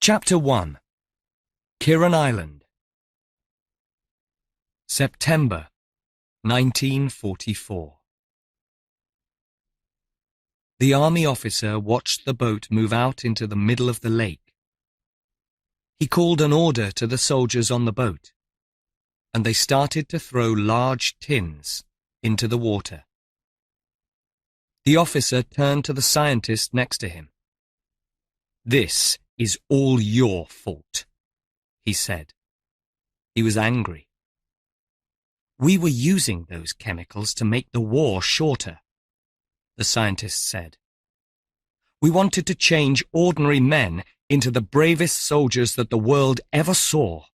Chapter 1. Kirin Island. September 1944. The army officer watched the boat move out into the middle of the lake. He called an order to the soldiers on the boat, and they started to throw large tins into the water. The officer turned to the scientist next to him. "This is all your fault," he said. He was angry. "We were using those chemicals to make the war shorter," the scientist said. "We wanted to change ordinary men into the bravest soldiers that the world ever saw."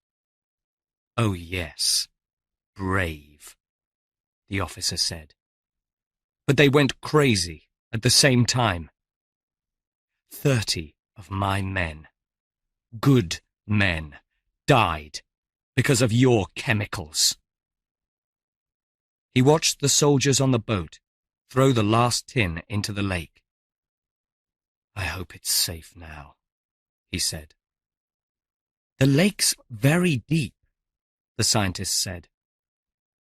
"Oh yes, brave," the officer said. "But they went crazy at the same time. 30 of my men, good men, died because of your chemicals." He watched the soldiers on the boat throw the last tin into the lake. "I hope it's safe now," he said. "The lake's very deep," the scientist said.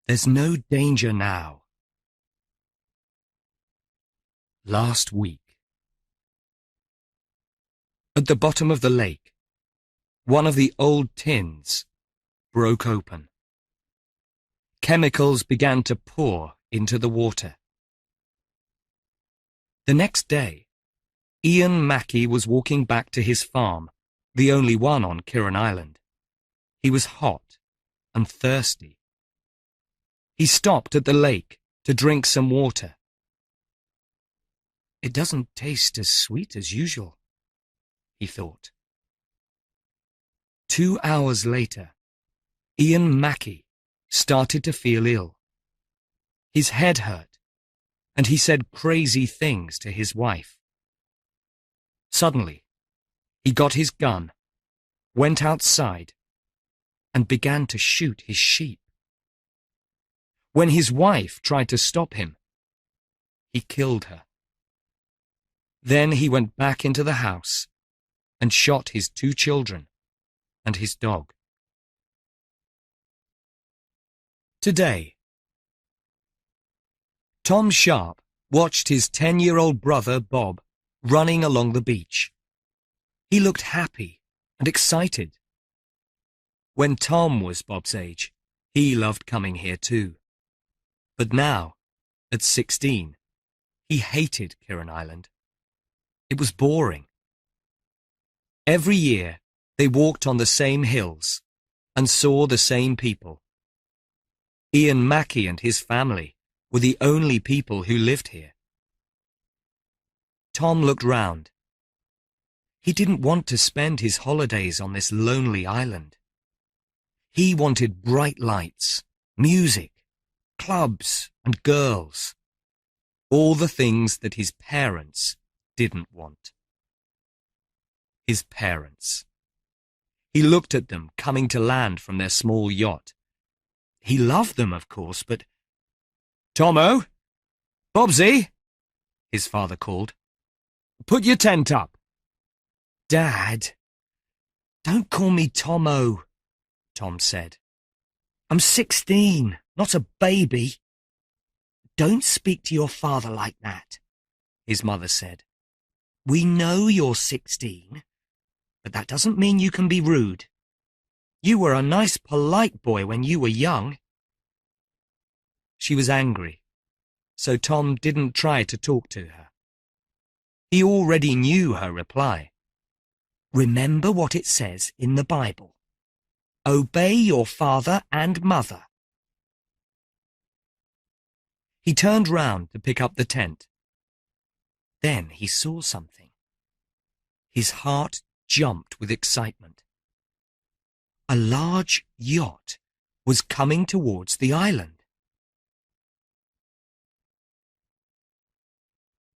"There's no danger now." Last week. At the bottom of the lake, one of the old tins broke open. Chemicals began to pour into the water. The next day, Ian Mackey was walking back to his farm, the only one on Kirin Island. He was hot and thirsty. He stopped at the lake to drink some water. "It doesn't taste as sweet as usual," he thought. 2 hours later, Ian Mackey started to feel ill. His head hurt, and he said crazy things to his wife. Suddenly, he got his gun, went outside, and began to shoot his sheep. When his wife tried to stop him, he killed her. Then he went back into the house and shot his 2 children and his dog. Today, Tom Sharp watched his 10-year-old brother Bob running along the beach. He looked happy and excited. When Tom was Bob's age, he loved coming here too. But now, at 16, he hated Kirin Island. It was boring. Every year, they walked on the same hills and saw the same people. Ian Mackey and his family were the only people who lived here. Tom looked round. He didn't want to spend his holidays on this lonely island. He wanted bright lights, music, clubs, and girls. All the things that his parents didn't want. His parents. He looked at them coming to land from their small yacht. He loved them, of course, but... "Tomo! Bobsy!" his father called. "Put your tent up." "Dad, don't call me Tomo," Tom said. "I'm 16, not a baby." "Don't speak to your father like that," his mother said. "We know you're 16, but that doesn't mean you can be rude. You were a nice, polite boy when you were young." She was angry, so Tom didn't try to talk to her. He already knew her reply. "Remember what it says in the Bible. Obey your father and mother." He turned round to pick up the tent. Then he saw something. His heart jumped with excitement. A large yacht was coming towards the island.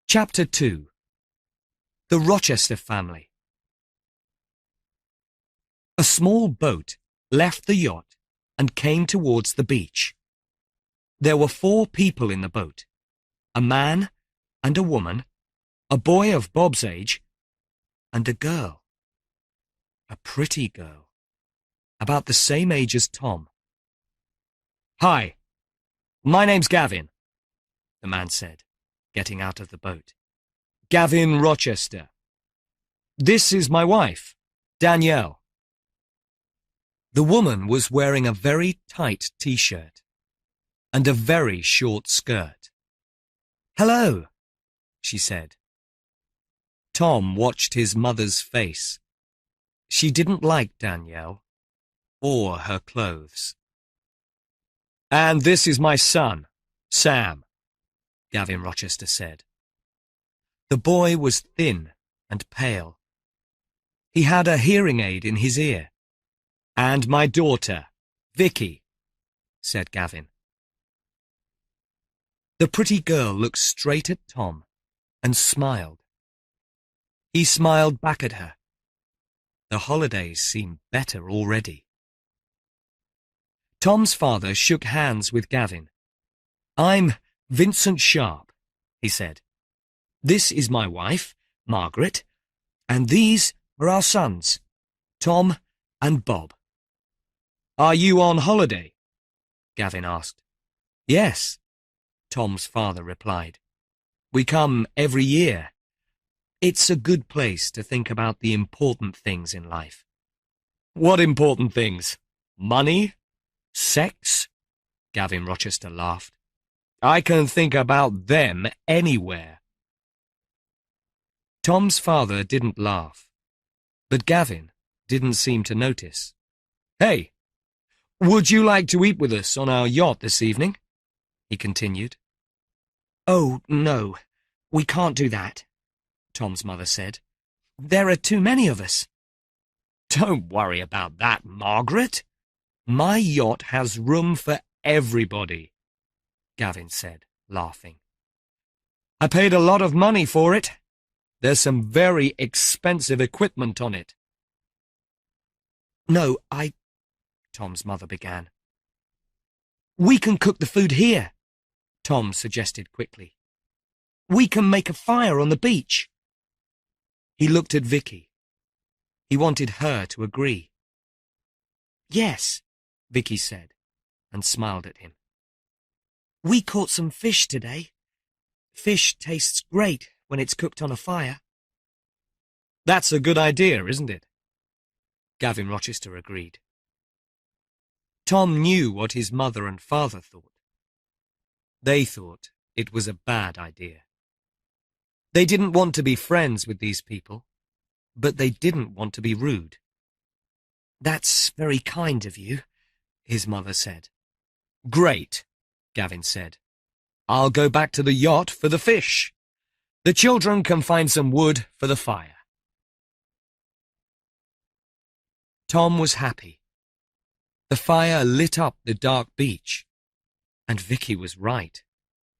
Chapter 2. The Rochester Family. A small boat left the yacht and came towards the beach. There were 4 people in the boat, a man and a woman, a boy of Bob's age, and a girl. A pretty girl, about the same age as Tom. "Hi, my name's Gavin," the man said, getting out of the boat. "Gavin Rochester. This is my wife, Danielle." The woman was wearing a very tight t-shirt and a very short skirt. "Hello," she said. Tom watched his mother's face. She didn't like Danielle or her clothes. "And this is my son, Sam," Gavin Rochester said. The boy was thin and pale. He had a hearing aid in his ear. "And my daughter, Vicky," said Gavin. The pretty girl looked straight at Tom and smiled. He smiled back at her. The holidays seemed better already. Tom's father shook hands with Gavin. "I'm Vincent Sharp," he said. "This is my wife, Margaret, and these are our sons, Tom and Bob." "Are you on holiday?" Gavin asked. "Yes," Tom's father replied. "We come every year. It's a good place to think about the important things in life." "What important things? Money? Sex?" Gavin Rochester laughed. "I can think about them anywhere." Tom's father didn't laugh, but Gavin didn't seem to notice. "Hey, would you like to eat with us on our yacht this evening?" he continued. "Oh, no, we can't do that," Tom's mother said. "There are too many of us." "Don't worry about that, Margaret. My yacht has room for everybody," Gavin said, laughing. "I paid a lot of money for it. There's some very expensive equipment on it." "No, Tom's mother began. "We can cook the food here," Tom suggested quickly. "We can make a fire on the beach." He looked at Vicky. He wanted her to agree. "Yes," Vicky said, and smiled at him. "We caught some fish today. Fish tastes great when it's cooked on a fire." "That's a good idea, isn't it?" Gavin Rochester agreed. Tom knew what his mother and father thought. They thought it was a bad idea. They didn't want to be friends with these people, but they didn't want to be rude. "That's very kind of you," his mother said. "Great," Gavin said. "I'll go back to the yacht for the fish. The children can find some wood for the fire." Tom was happy. The fire lit up the dark beach, and Vicky was right.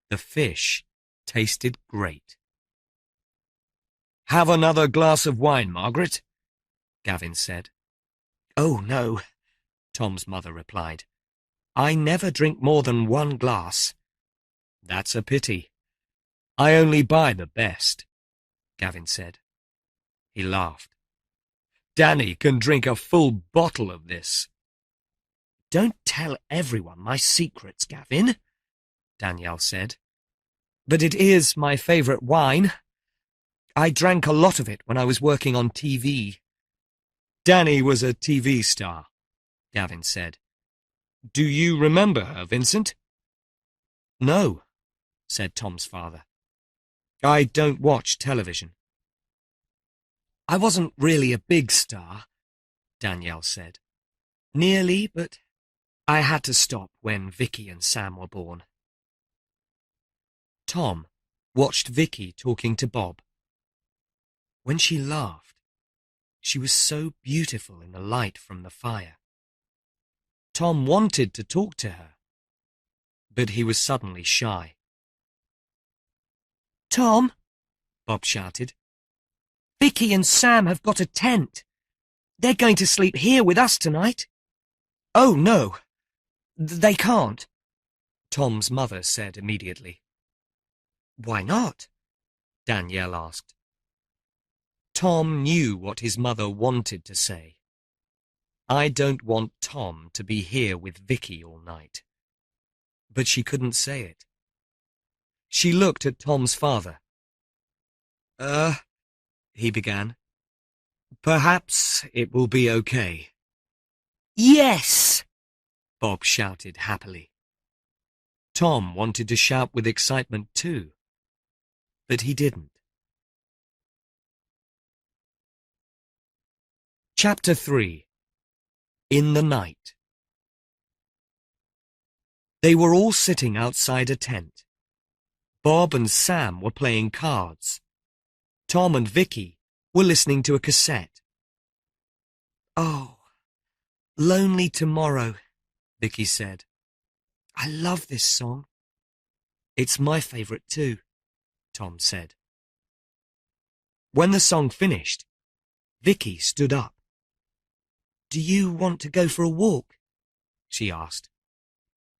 The fish tasted great. "Have another glass of wine, Margaret," Gavin said. "Oh, no," Tom's mother replied. "I never drink more than one glass." "That's a pity. I only buy the best," Gavin said. He laughed. "Danny can drink a full bottle of this." "Don't tell everyone my secrets, Gavin," Danielle said. "But it is my favourite wine. I drank a lot of it when I was working on TV." "Danny was a TV star," Gavin said. "Do you remember her, Vincent?" "No," said Tom's father. "I don't watch television." "I wasn't really a big star," Danielle said. "Nearly, but I had to stop when Vicky and Sam were born." Tom watched Vicky talking to Bob. When she laughed, she was so beautiful in the light from the fire. Tom wanted to talk to her, but he was suddenly shy. "Tom," Bob shouted, "Vicky and Sam have got a tent. They're going to sleep here with us tonight." "Oh, no, they can't," Tom's mother said immediately. "Why not?" Danielle asked. Tom knew what his mother wanted to say, I don't want Tom to be here with Vicky all night. But she couldn't say it. She looked at Tom's father. He began. Perhaps it will be okay. Yes! Bob shouted happily. Tom wanted to shout with excitement too, but he didn't. Chapter 3. In the Night. They were all sitting outside a tent. Bob and Sam were playing cards. Tom and Vicky were listening to a cassette. Oh, Lonely Tomorrow, Vicky said. I love this song. It's my favourite too, Tom said. When the song finished, Vicky stood up. Do you want to go for a walk? She asked.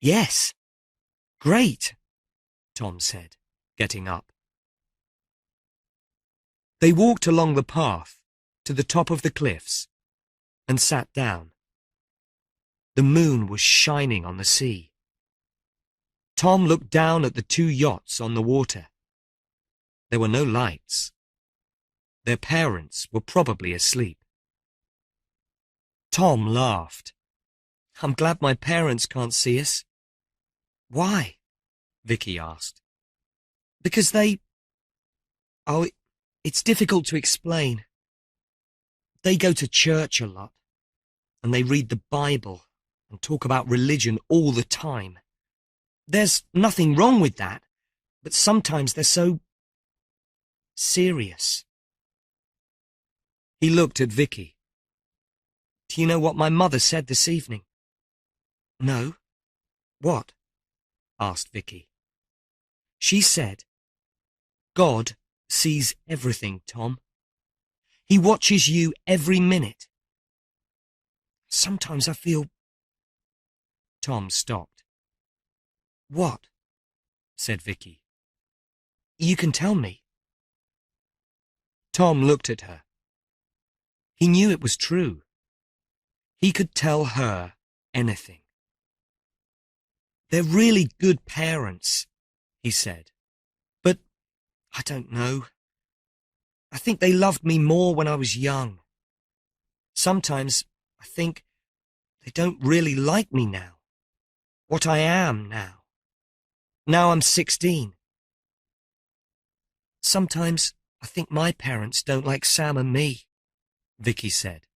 Yes. Great, Tom said, getting up. They walked along the path to the top of the cliffs and sat down. The moon was shining on the sea. Tom looked down at the 2 yachts on the water. There were no lights. Their parents were probably asleep. Tom laughed. I'm glad my parents can't see us. Why? Vicky asked. Because they... Oh, it's difficult to explain. They go to church a lot, and they read the Bible and talk about religion all the time. There's nothing wrong with that, but sometimes they're so... serious. He looked at Vicky. Do you know what my mother said this evening? No. What? Asked Vicky. She said, God sees everything, Tom. He watches you every minute. Sometimes I feel... Tom stopped. What? Said Vicky. You can tell me. Tom looked at her. He knew it was true. He could tell her anything. They're really good parents, he said. But I don't know. I think they loved me more when I was young. Sometimes I think they don't really like me now. What I am now. Now I'm 16. Sometimes I think my parents don't like Sam and me, Vicky said.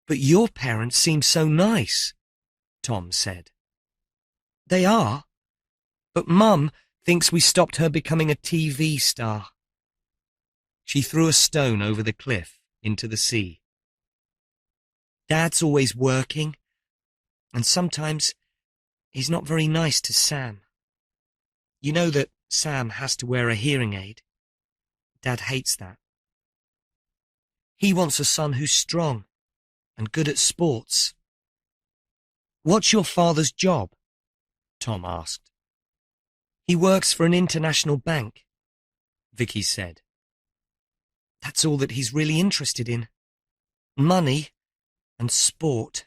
But your parents seem so nice, Tom said. They are, but Mum thinks we stopped her becoming a TV star. She threw a stone over the cliff into the sea. Dad's always working, and sometimes he's not very nice to Sam. You know that Sam has to wear a hearing aid. Dad hates that. He wants a son who's strong and good at sports. What's your father's job? Tom asked. He works for an international bank, Vicky said. That's all that he's really interested in. Money and sport.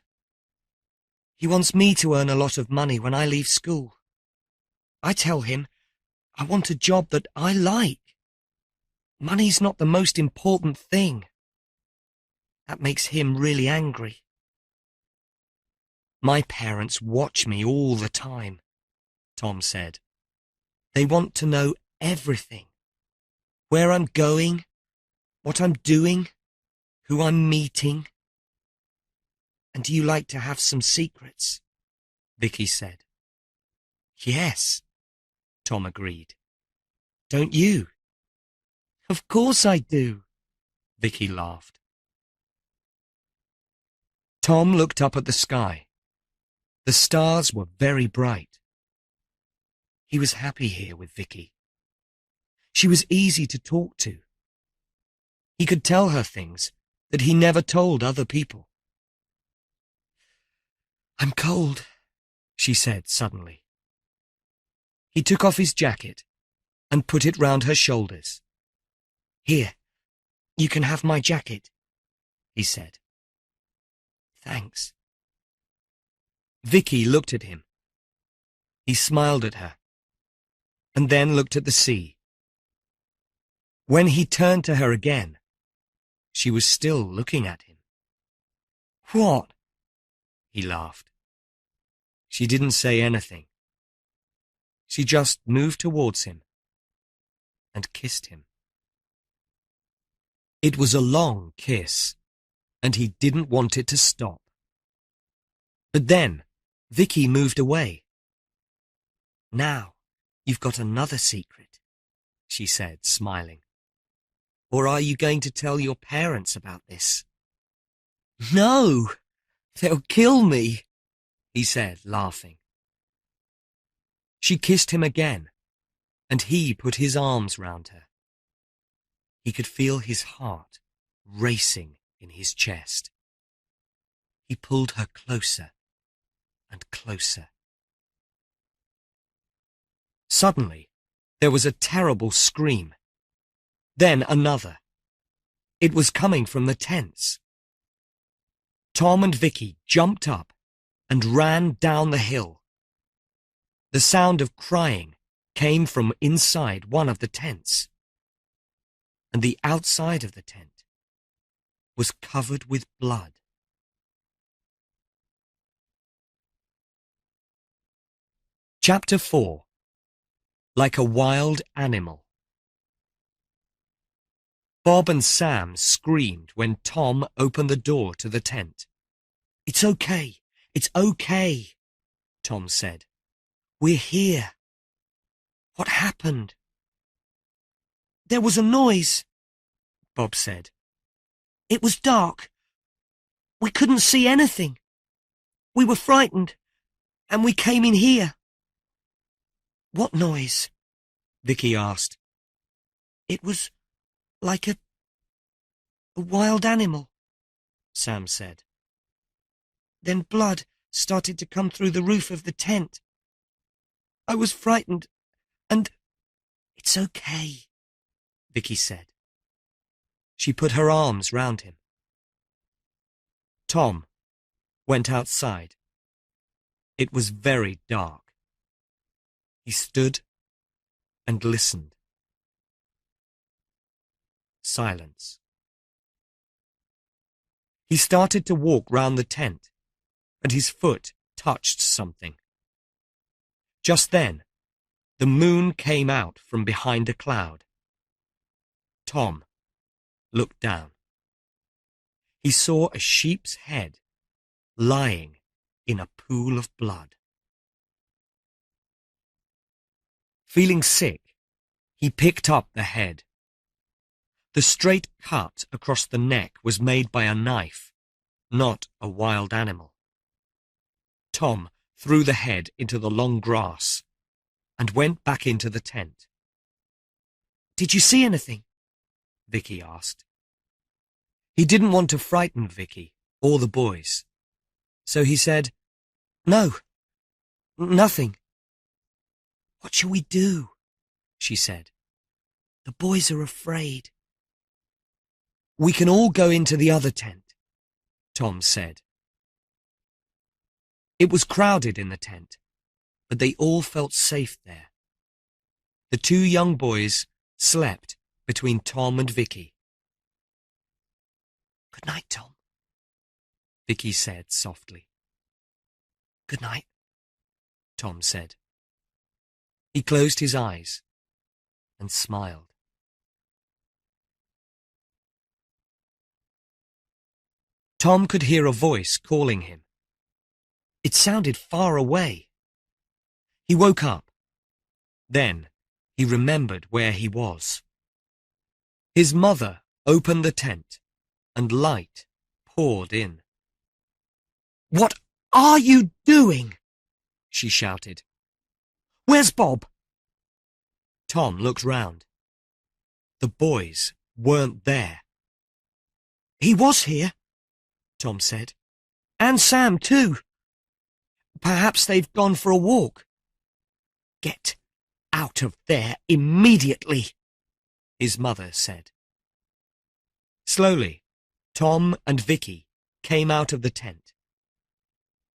He wants me to earn a lot of money when I leave school. I tell him I want a job that I like. Money's not the most important thing. That makes him really angry. My parents watch me all the time, Tom said. They want to know everything. Where I'm going, what I'm doing, who I'm meeting. And do you like to have some secrets? Vicky said. Yes, Tom agreed. Don't you? Of course I do, Vicky laughed. Tom looked up at the sky. The stars were very bright. He was happy here with Vicky. She was easy to talk to. He could tell her things that he never told other people. I'm cold, she said suddenly. He took off his jacket and put it round her shoulders. Here, you can have my jacket, he said. Thanks. Vicky looked at him. He smiled at her, and then looked at the sea. When he turned to her again, she was still looking at him. What? He laughed. She didn't say anything. She just moved towards him and kissed him. It was a long kiss, and he didn't want it to stop. But then Vicky moved away. Now you've got another secret, she said, smiling. Or are you going to tell your parents about this? No, they'll kill me, he said, laughing. She kissed him again, and he put his arms round her. He could feel his heart racing in his chest. He pulled her closer and closer. Suddenly, there was a terrible scream. Then another. It was coming from the tents. Tom and Vicky jumped up and ran down the hill. The sound of crying came from inside one of the tents, and the outside of the tent was covered with blood. Chapter 4. Like a Wild Animal. Bob and Sam screamed when Tom opened the door to the tent. It's okay, Tom said. We're here. What happened? There was a noise, Bob said. It was dark. We couldn't see anything. We were frightened, and we came in here. What noise? Vicky asked. It was like a wild animal, Sam said. Then blood started to come through the roof of the tent. I was frightened, and it's okay, Vicky said. She put her arms round him. Tom went outside. It was very dark. He stood and listened. Silence. He started to walk round the tent, and his foot touched something. Just then, the moon came out from behind a cloud. Tom looked down. He saw a sheep's head lying in a pool of blood. Feeling sick, he picked up the head. The straight cut across the neck was made by a knife, not a wild animal. Tom threw the head into the long grass and went back into the tent. Did you see anything? Vicky asked. He didn't want to frighten Vicky or the boys, so he said, No, nothing. What shall we do? She said. The boys are afraid. We can all go into the other tent, Tom said. It was crowded in the tent, but they all felt safe there. The two young boys slept between Tom and Vicky. Good night, Tom, Vicky said softly. Good night, Tom said. He closed his eyes and smiled. Tom could hear a voice calling him. It sounded far away. He woke up. Then he remembered where he was. His mother opened the tent, and light poured in. What are you doing? She shouted. Where's Bob? Tom looked round. The boys weren't there. He was here, Tom said. And Sam too. Perhaps they've gone for a walk. Get out of there immediately, his mother said. Slowly, Tom and Vicky came out of the tent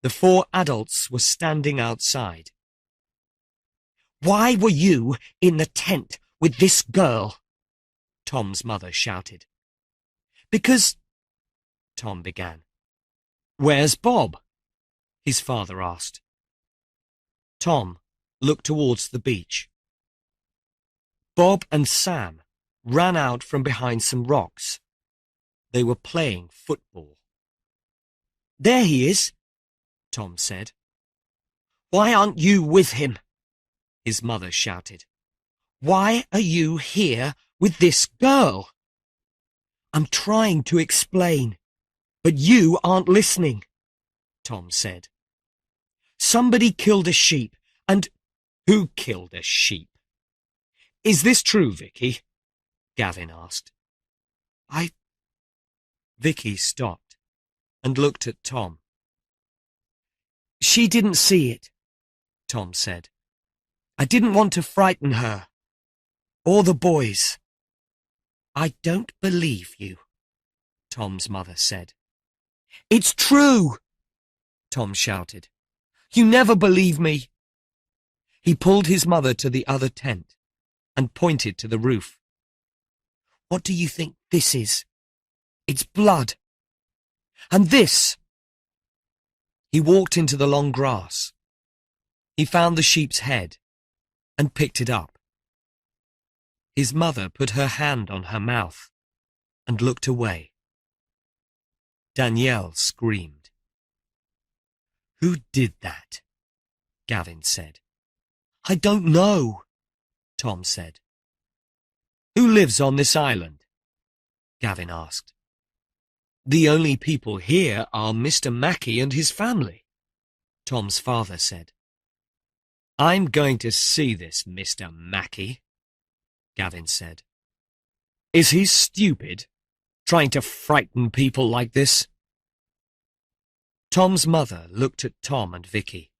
The 4 adults were standing outside. "Why were you in the tent with this girl?" Tom's mother shouted. "Because—" Tom began. "Where's Bob?" his father asked. Tom looked towards the beach. Bob and Sam ran out from behind some rocks. They were playing football. "There he is," Tom said. "Why aren't you with him?" his mother shouted. "Why are you here with this girl?" "I'm trying to explain, but you aren't listening," Tom said. "Somebody killed a sheep, and—" "Who killed a sheep? Is this true, Vicky?" Gavin asked. Vicky stopped and looked at Tom. "She didn't see it," Tom said. "I didn't want to frighten her, or the boys." "I don't believe you," Tom's mother said. "It's true!" Tom shouted. "You never believe me." He pulled his mother to the other tent and pointed to the roof. "What do you think this is? It's blood. And this—" He walked into the long grass. He found the sheep's head and picked it up. His mother put her hand on her mouth and looked away. Danielle screamed. "Who did that?" Gavin said. "I don't know," Tom said. "Who lives on this island?" Gavin asked. "The only people here are Mr. Mackey and his family," Tom's father said. "I'm going to see this Mr. Mackey," Gavin said. "Is he stupid, trying to frighten people like this?" Tom's mother looked at Tom and Vicky.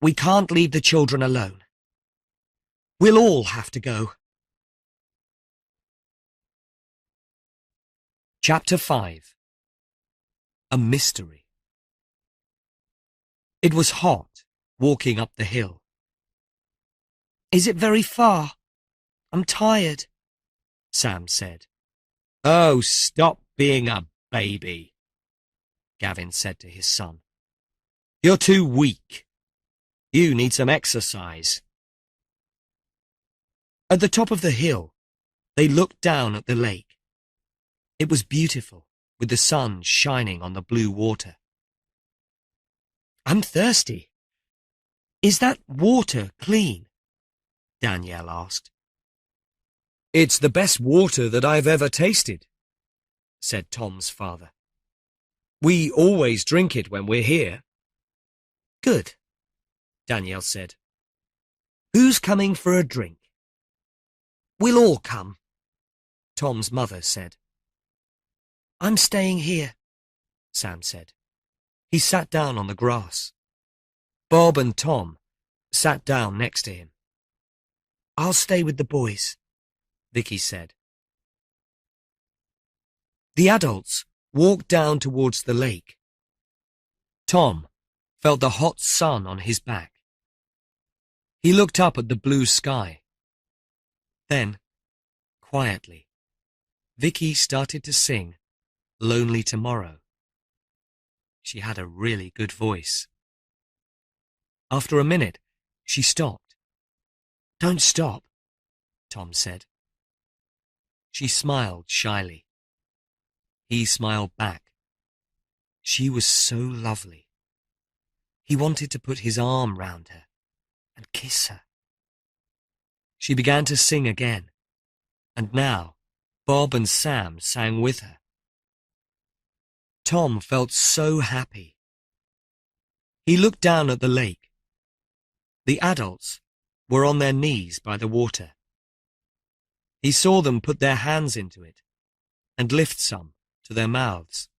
"We can't leave the children alone. We'll all have to go." Chapter 5. A Mystery. It was hot, walking up the hill. "Is it very far? I'm tired," Sam said. "Oh, stop being a baby," Gavin said to his son. "You're too weak. You need some exercise." At the top of the hill, they looked down at the lake. It was beautiful, with the sun shining on the blue water. "I'm thirsty. Is that water clean?" Danielle asked. "It's the best water that I've ever tasted," said Tom's father. "We always drink it when we're here." "Good," Danielle said. "Who's coming for a drink?" "We'll all come," Tom's mother said. "I'm staying here," Sam said. He sat down on the grass. Bob and Tom sat down next to him. "I'll stay with the boys," Vicky said. The adults walked down towards the lake. Tom felt the hot sun on his back. He looked up at the blue sky. Then, quietly, Vicky started to sing Lonely Tomorrow. She had a really good voice. After a minute, she stopped. "Don't stop," Tom said. She smiled shyly. He smiled back. She was so lovely. He wanted to put his arm round her and kiss her. She began to sing again, and now Bob and Sam sang with her. Tom felt so happy. He looked down at the lake. The adults were on their knees by the water. He saw them put their hands into it and lift some to their mouths.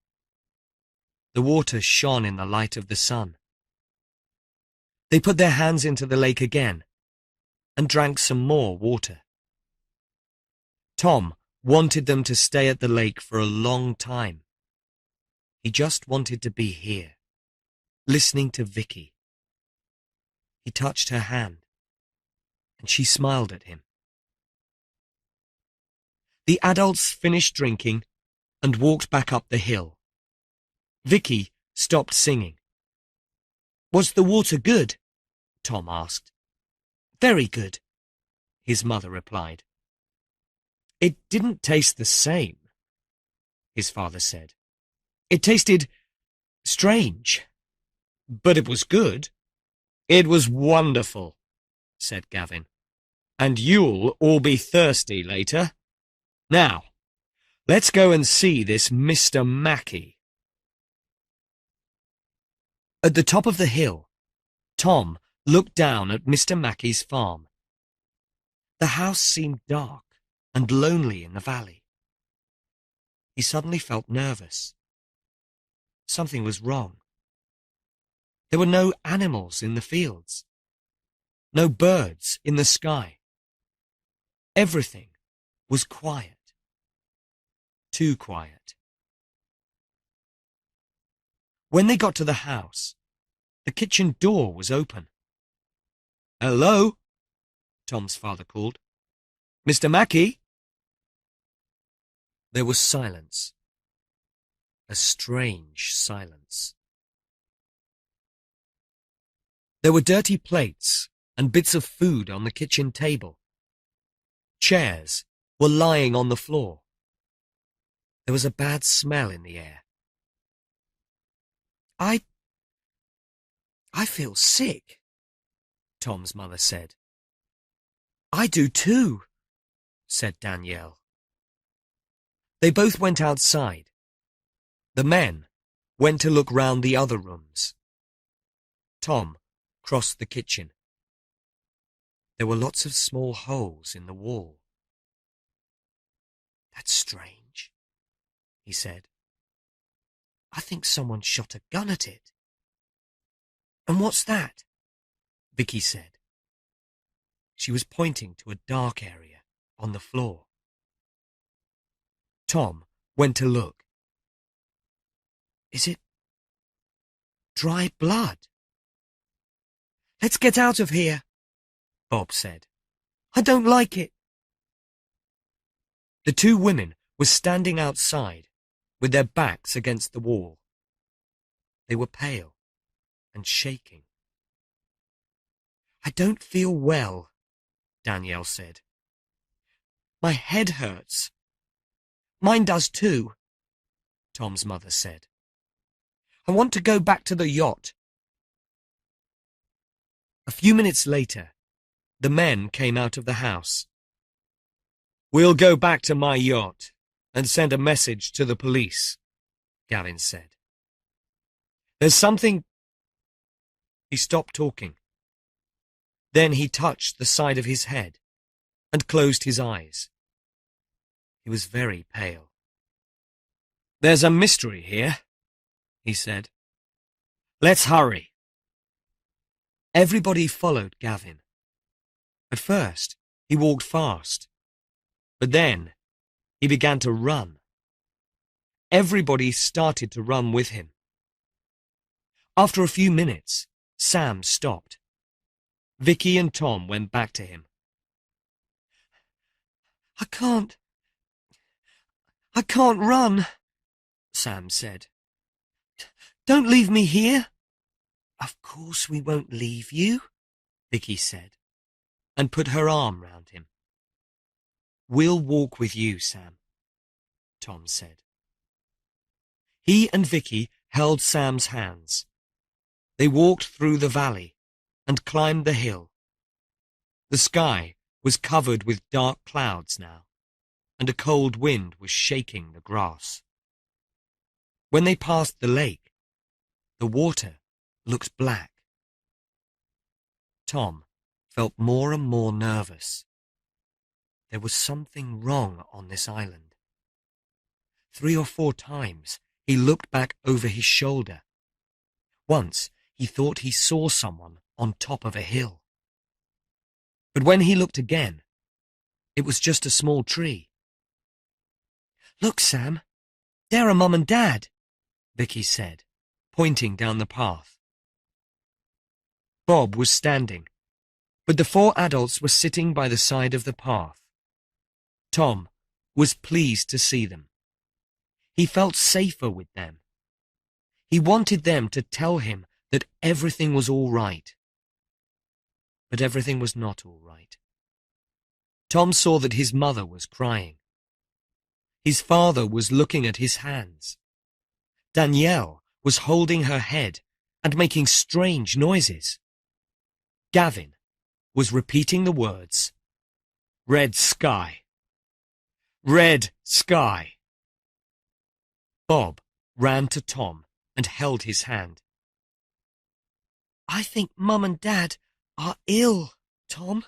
The water shone in the light of the sun. They put their hands into the lake again and drank some more water. Tom wanted them to stay at the lake for a long time. He just wanted to be here, listening to Vicky. He touched her hand, and she smiled at him. The adults finished drinking and walked back up the hill. Vicky stopped singing. "Was the water good?" Tom asked. "Very good," his mother replied. "It didn't taste the same," his father said. "It tasted strange, but it was good." "It was wonderful," said Gavin. "And you'll all be thirsty later. Now, let's go and see this Mr. Mackey." At the top of the hill, Tom looked down at Mr. Mackey's farm. The house seemed dark and lonely in the valley. He suddenly felt nervous. Something was wrong. There were no animals in the fields, no birds in the sky. Everything was quiet. Too quiet. When they got to the house, the kitchen door was open. "Hello?" Tom's father called. "Mr. Mackey?" There was silence. A strange silence. There were dirty plates and bits of food on the kitchen table. Chairs were lying on the floor. There was a bad smell in the air. I feel sick," Tom's mother said. "I do too," said Danielle. They both went outside. The men went to look round the other rooms. Tom crossed the kitchen. There were lots of small holes in the wall. "That's strange," he said. "I think someone shot a gun at it." "And what's that?" Vicky said. She was pointing to a dark area on the floor. Tom went to look. "Is it dry blood?" "Let's get out of here," Bob said. "I don't like it." The two women were standing outside with their backs against the wall. They were pale and shaking. "I don't feel well," Danielle said. "My head hurts." "Mine does too," Tom's mother said. "I want to go back to the yacht." A few minutes later, the men came out of the house. "We'll go back to my yacht and send a message to the police," Gavin said. "There's something—" He stopped talking. Then he touched the side of his head and closed his eyes. He was very pale. "There's a mystery here," he said. "Let's hurry." Everybody followed Gavin. At first, he walked fast, but then he began to run. Everybody started to run with him. After a few minutes, Sam stopped. Vicky and Tom went back to him. I can't run," Sam said. "Don't leave me here." "Of course we won't leave you," Vicky said, and put her arm round him. "We'll walk with you, Sam," Tom said. He and Vicky held Sam's hands. They walked through the valley and climbed the hill. The sky was covered with dark clouds now, and a cold wind was shaking the grass. When they passed the lake, the water looked black. Tom felt more and more nervous. There was something wrong on this island. 3 or 4 times he looked back over his shoulder. Once he thought he saw someone on top of a hill. But when he looked again, it was just a small tree. "Look, Sam, there are Mum and Dad," Vicky said, pointing down the path. Bob was standing, but the 4 adults were sitting by the side of the path. Tom was pleased to see them. He felt safer with them. He wanted them to tell him that everything was all right. But everything was not all right. Tom saw that his mother was crying. His father was looking at his hands. Danielle was holding her head and making strange noises. Gavin was repeating the words, "Red sky, red sky." Bob ran to Tom and held his hand. "I think Mum and Dad are ill, Tom,"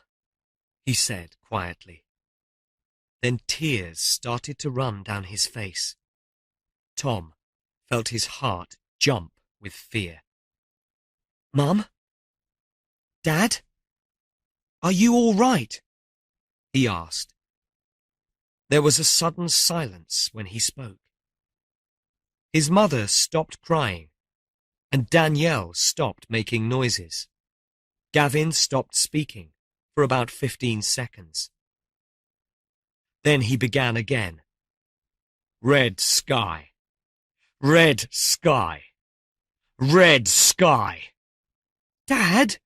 he said quietly. Then tears started to run down his face. Tom felt his heart jump with fear. "Mum? Dad? Are you all right?" he asked. There was a sudden silence when he spoke. His mother stopped crying, and Danielle stopped making noises. Gavin stopped speaking for about 15 seconds. Then he began again. "Red sky, red sky, red sky." "Dad,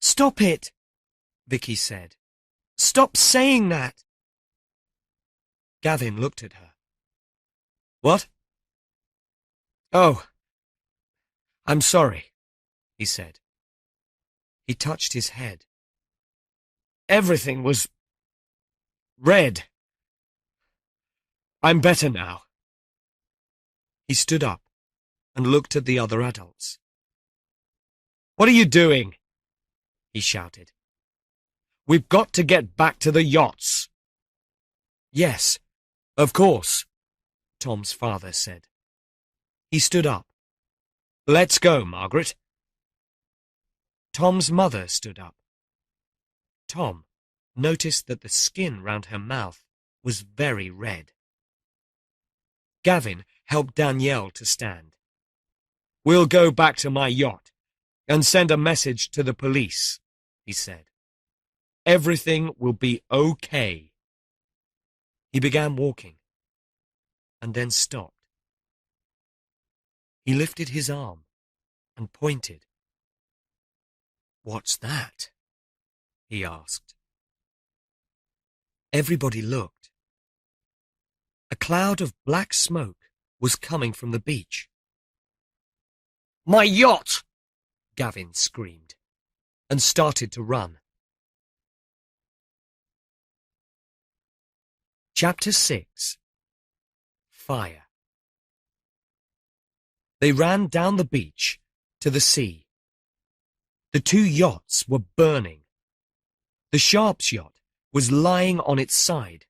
stop it," Vicky said. "Stop saying that." Gavin looked at her. "What?" "Oh, I'm sorry," he said. He touched his head. "Everything was red. I'm better now." He stood up and looked at the other adults. "What are you doing?" he shouted. "We've got to get back to the yachts." "Yes, of course," Tom's father said. He stood up. "Let's go, Margaret." Tom's mother stood up. Tom noticed that the skin round her mouth was very red. Gavin helped Danielle to stand. "We'll go back to my yacht and send a message to the police," he said. "Everything will be okay." He began walking, and then stopped. He lifted his arm and pointed. "What's that?" he asked. Everybody looked. A cloud of black smoke was coming from the beach. "My yacht!" Gavin screamed, and started to run. Chapter 6. Fire. They ran down the beach to the sea. The 2 yachts were burning. The Sharp's yacht was lying on its side.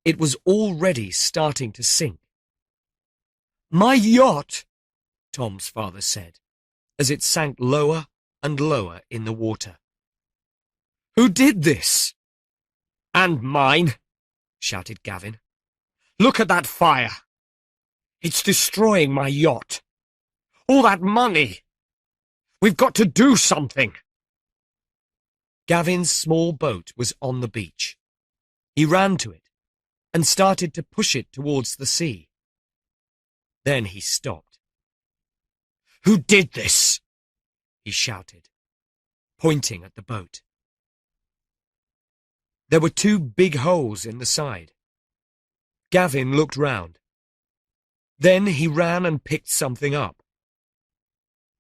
It was already starting to sink. "My yacht!" Tom's father said, as it sank lower and lower in the water. "Who did this?" "And mine," shouted Gavin. "Look at that fire. It's destroying my yacht. All that money. We've got to do something." Gavin's small boat was on the beach. He ran to it and started to push it towards the sea. Then he stopped. "Who did this?" he shouted, pointing at the boat. There were 2 big holes in the side. Gavin looked round. Then he ran and picked something up.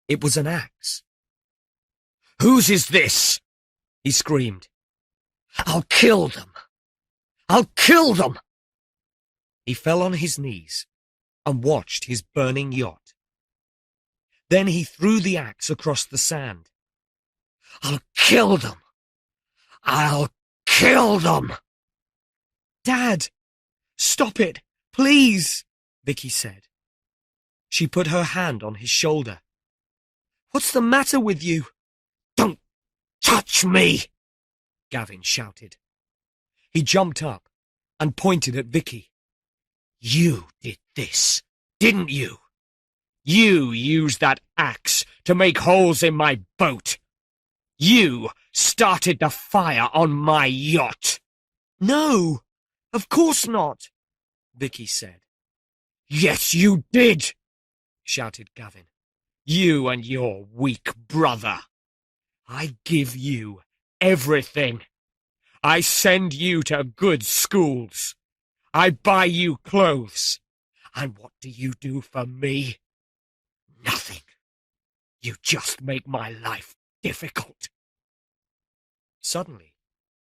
It was an axe. "Whose is this?" he screamed. "I'll kill them! I'll kill them!" He fell on his knees and watched his burning yacht. Then he threw the axe across the sand. "I'll kill them! I'll kill them!" "Dad, stop it, please," Vicky said. She put her hand on his shoulder. "What's the matter with you?" "Don't touch me!" Gavin shouted. He jumped up and pointed at Vicky. "You did this, didn't you? You used that axe to make holes in my boat. You started the fire on my yacht. No, of course not, Vicky said. Yes, you did, shouted Gavin. You and your weak brother. I give you everything. I send you to good schools. I buy you clothes. And what do you do for me? Nothing. You just make my life difficult. Suddenly,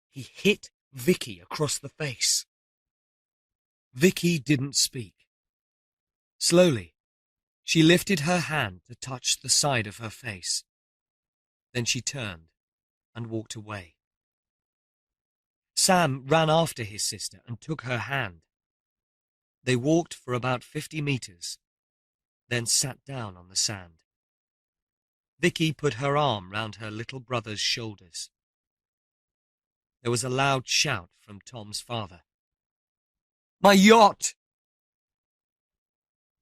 he hit Vicky across the face. Vicky didn't speak. Slowly, she lifted her hand to touch the side of her face. Then she turned and walked away. Sam ran after his sister and took her hand. They walked for about 50 meters, then sat down on the sand. Vicky put her arm round her little brother's shoulders. There was a loud shout from Tom's father. My yacht!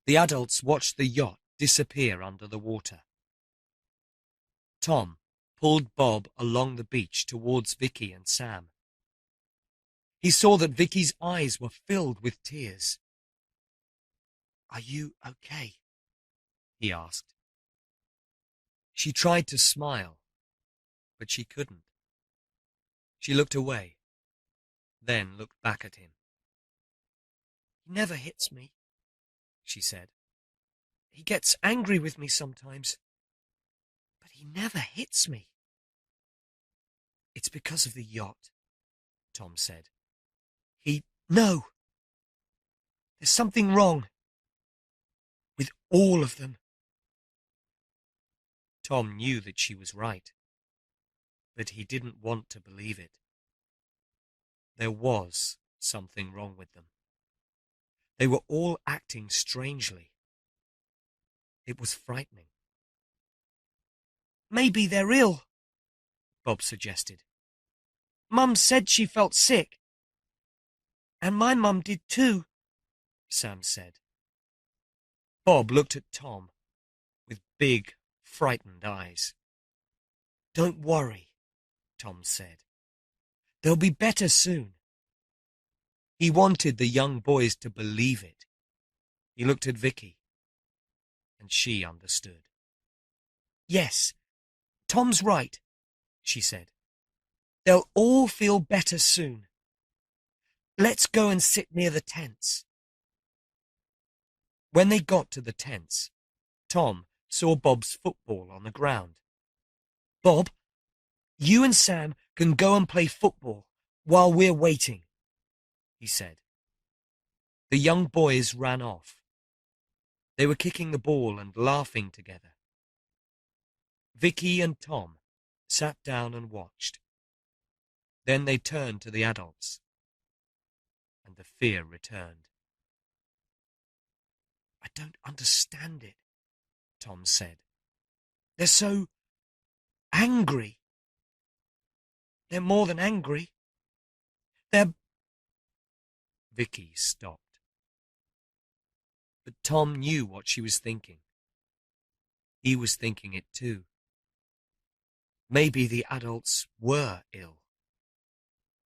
The adults watched the yacht disappear under the water. Tom pulled Bob along the beach towards Vicky and Sam. He saw that Vicky's eyes were filled with tears. "Are you okay?" he asked. She tried to smile, but she couldn't. She looked away, then looked back at him. "He never hits me," she said. "He gets angry with me sometimes, but he never hits me." "It's because of the yacht," Tom said. No. There's something wrong with all of them." Tom knew that she was right, but he didn't want to believe it. There was something wrong with them. They were all acting strangely. It was frightening. "Maybe they're ill," Bob suggested. "Mum said she felt sick. And my mum did too," Sam said. Bob looked at Tom with big, frightened eyes. "Don't worry," Tom said. "They'll be better soon." He wanted the young boys to believe it. He looked at Vicky, and she understood. "Yes, Tom's right," she said. "They'll all feel better soon. Let's go and sit near the tents." When they got to the tents, Tom saw Bob's football on the ground. "Bob, you and Sam can go and play football while we're waiting," he said. The young boys ran off. They were kicking the ball and laughing together. Vicky and Tom sat down and watched. Then they turned to the adults, and the fear returned. "I don't understand it," Tom said. "They're so angry. They're more than angry. They're—" Vicky stopped. But Tom knew what she was thinking. He was thinking it too. Maybe the adults were ill.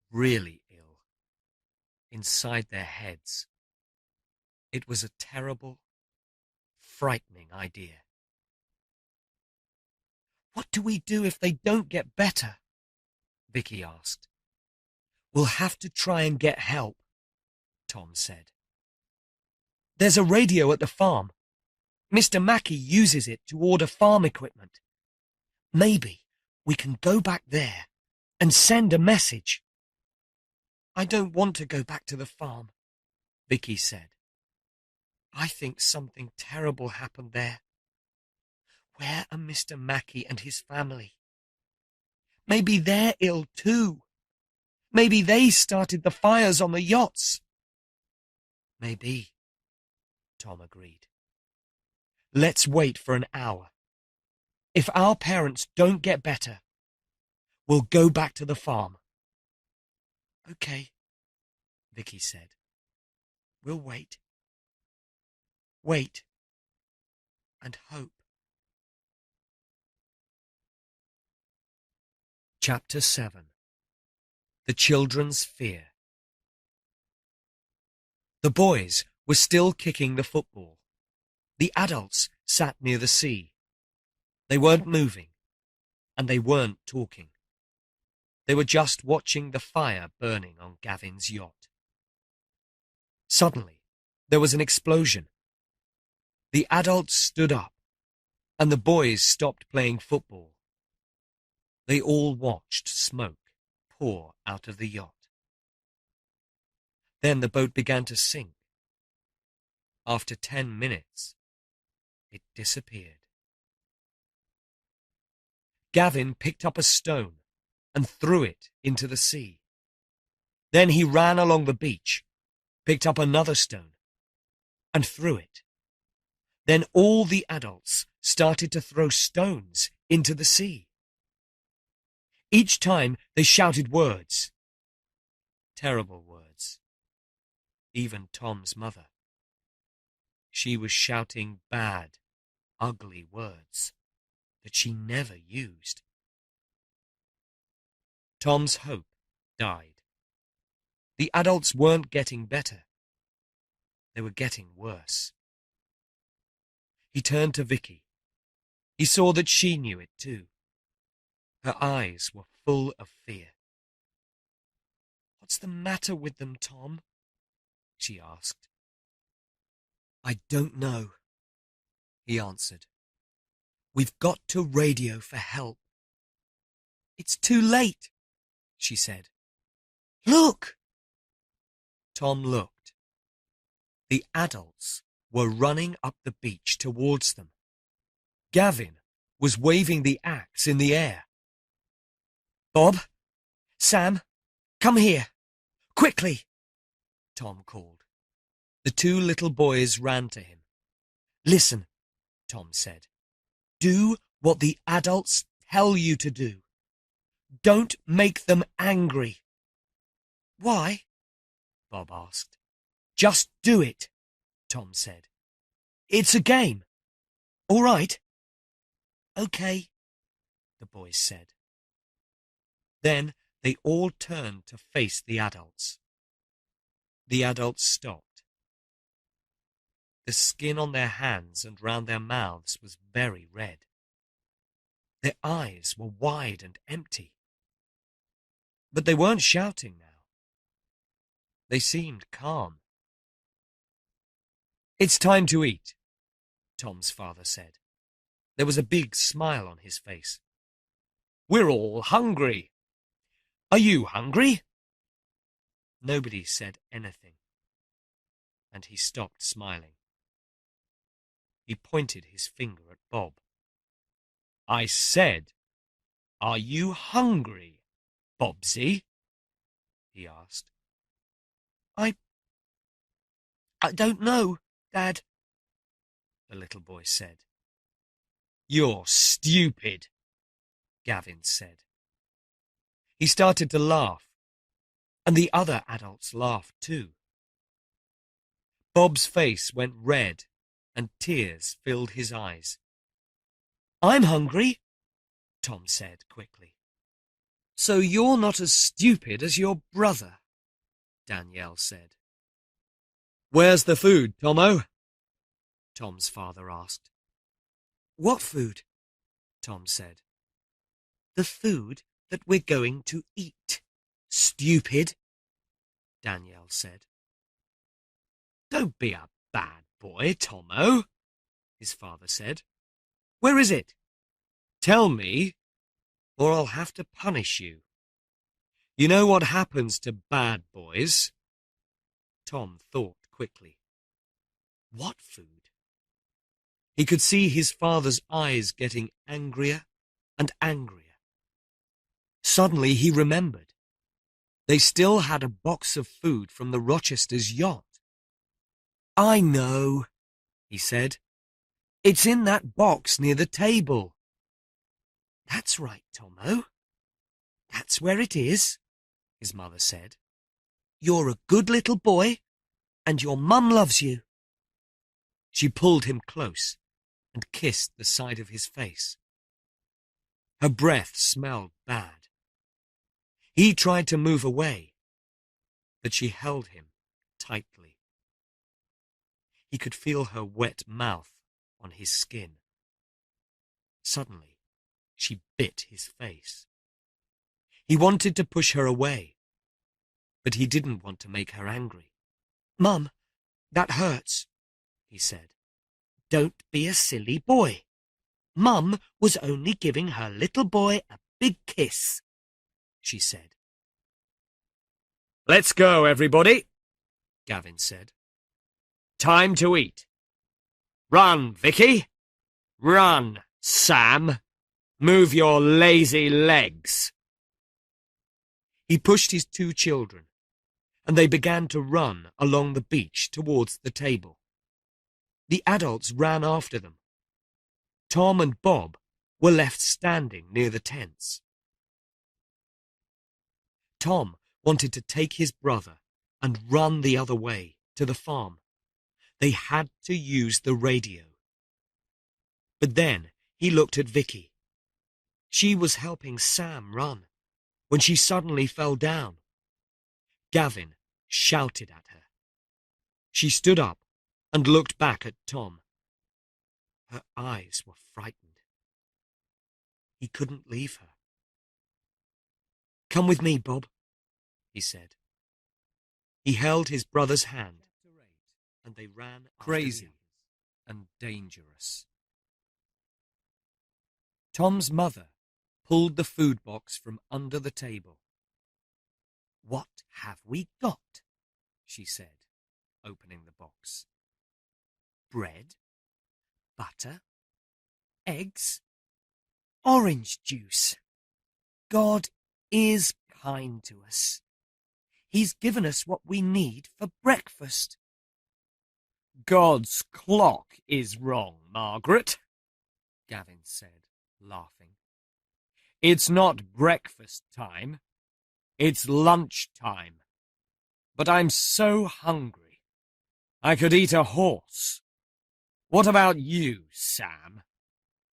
Really ill. Inside their heads. It was a terrible, frightening idea. "What do we do if they don't get better?" Vicky asked. "We'll have to try and get help," Tom said. "There's a radio at the farm. Mr. Mackey uses it to order farm equipment. Maybe we can go back there and send a message." "I don't want to go back to the farm," Vicky said. "I think something terrible happened there. Where are Mr. Mackey and his family? Maybe they're ill too. Maybe they started the fires on the yachts." "Maybe," Tom agreed. "Let's wait for an hour. If our parents don't get better, we'll go back to the farm." "Okay," Vicky said. "We'll wait. Wait and hope." Chapter 7. The Children's Fear. The boys were still kicking the football. The adults sat near the sea. They weren't moving, and they weren't talking. They were just watching the fire burning on Gavin's yacht. Suddenly, there was an explosion. The adults stood up, and the boys stopped playing football. They all watched smoke pour out of the yacht. Then the boat began to sink. After 10 minutes, it disappeared. Gavin picked up a stone and threw it into the sea. Then he ran along the beach, picked up another stone, and threw it. Then all the adults started to throw stones into the sea. Each time they shouted words. Terrible words. Even Tom's mother. She was shouting bad, ugly words that she never used. Tom's hope died. The adults weren't getting better. They were getting worse. He turned to Vicky. He saw that she knew it too. Her eyes were full of fear. "What's the matter with them, Tom?" she asked. "I don't know," he answered. "We've got to radio for help." "It's too late," she said. "Look!" Tom looked. The adults were running up the beach towards them. Gavin was waving the axe in the air. "Bob, Sam, come here, quickly," Tom called. The two little boys ran to him. "Listen," Tom said. "Do what the adults tell you to do. Don't make them angry." "Why?" Bob asked. "Just do it," Tom said. "It's a game. All right?" "Okay," the boys said. Then they all turned to face the adults. The adults stopped. The skin on their hands and round their mouths was very red. Their eyes were wide and empty. But they weren't shouting now. They seemed calm. "It's time to eat," Tom's father said. There was a big smile on his face. "We're all hungry. Are you hungry?" Nobody said anything, and he stopped smiling. He pointed his finger at Bob. "I said, are you hungry, Bobsy?" he asked. I don't know, Dad," the little boy said. "You're stupid," Gavin said. He started to laugh, and the other adults laughed too. Bob's face went red, and tears filled his eyes. "I'm hungry," Tom said quickly. "So you're not as stupid as your brother," Danielle said. "Where's the food, Tomo?" Tom's father asked. "What food?" Tom said. "The food that we're going to eat, stupid," Danielle said. "Don't be a bad boy, Tomo," his father said. "Where is it? Tell me, or I'll have to punish you. You know what happens to bad boys?" Tom thought quickly. What food? He could see his father's eyes getting angrier and angrier. Suddenly he remembered. They still had a box of food from the Rochesters' yacht. "I know," he said. "It's in that box near the table." "That's right, Tomo. That's where it is," his mother said. "You're a good little boy, and your mum loves you." She pulled him close and kissed the side of his face. Her breath smelled bad. He tried to move away, but she held him tightly. He could feel her wet mouth on his skin. Suddenly, she bit his face. He wanted to push her away, but he didn't want to make her angry. "Mum, that hurts," he said. "Don't be a silly boy. Mum was only giving her little boy a big kiss," she said. "Let's go, everybody," Gavin said. "Time to eat. Run, Vicky. Run, Sam. Move your lazy legs." He pushed his two children, and they began to run along the beach towards the table. The adults ran after them. Tom and Bob were left standing near the tents. Tom wanted to take his brother and run the other way to the farm. They had to use the radio. But then he looked at Vicky. She was helping Sam run when she suddenly fell down. Gavin shouted at her. She stood up and looked back at Tom. Her eyes were frightened. He couldn't leave her. "Come with me, Bob," he said. He held his brother's hand, and they ran Crazy and dangerous. Tom's mother pulled the food box from under the table. "What have we got?" she said, opening the box. "Bread, butter, eggs, orange juice. God is kind to us. He's given us what we need for breakfast." "God's clock is wrong, Margaret," Gavin said, laughing. "It's not breakfast time. It's lunch time. But I'm so hungry. I could eat a horse. What about you, Sam?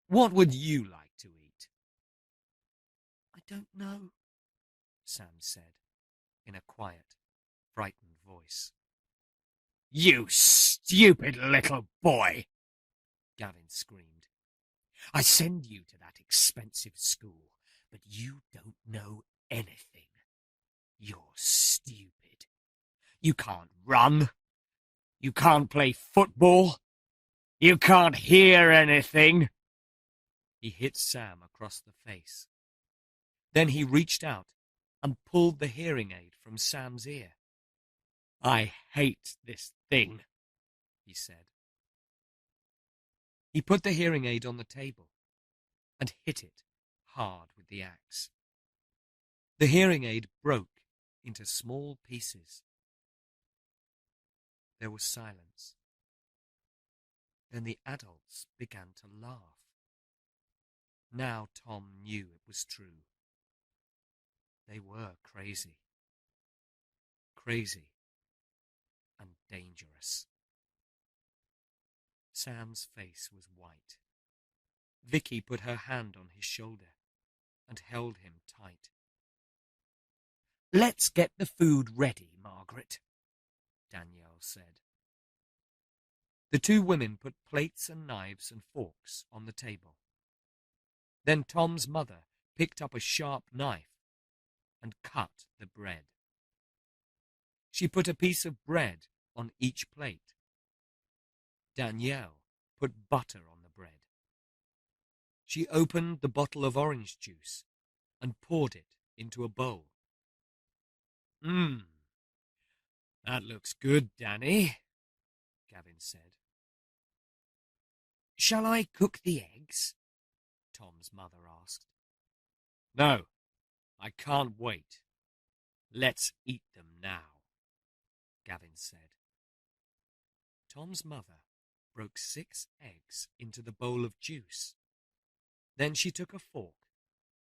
What would you like to eat?" "I don't know," Sam said, in a quiet, frightened voice. "You stupid little boy!" Gavin screamed. "I send you to that expensive school, but you don't know anything. You're stupid. You can't run. You can't play football. You can't hear anything." He hit Sam across the face. Then he reached out and pulled the hearing aid from Sam's ear. "I hate this thing," he said. He put the hearing aid on the table and hit it hard with the axe. The hearing aid broke into small pieces. There was silence. Then the adults began to laugh. Now Tom knew it was true. They were crazy. Crazy and dangerous. Sam's face was white. Vicky put her hand on his shoulder and held him tight. "Let's get the food ready, Margaret," Danielle said. The two women put plates and knives and forks on the table. Then Tom's mother picked up a sharp knife and cut the bread. She put a piece of bread on each plate. Danielle put butter on the bread. She opened the bottle of orange juice and poured it into a bowl. That looks good, Danny," Gavin said. "Shall I cook the eggs?" Tom's mother asked. "No, I can't wait. Let's eat them now," Gavin said. Tom's mother broke 6 eggs into the bowl of juice. Then she took a fork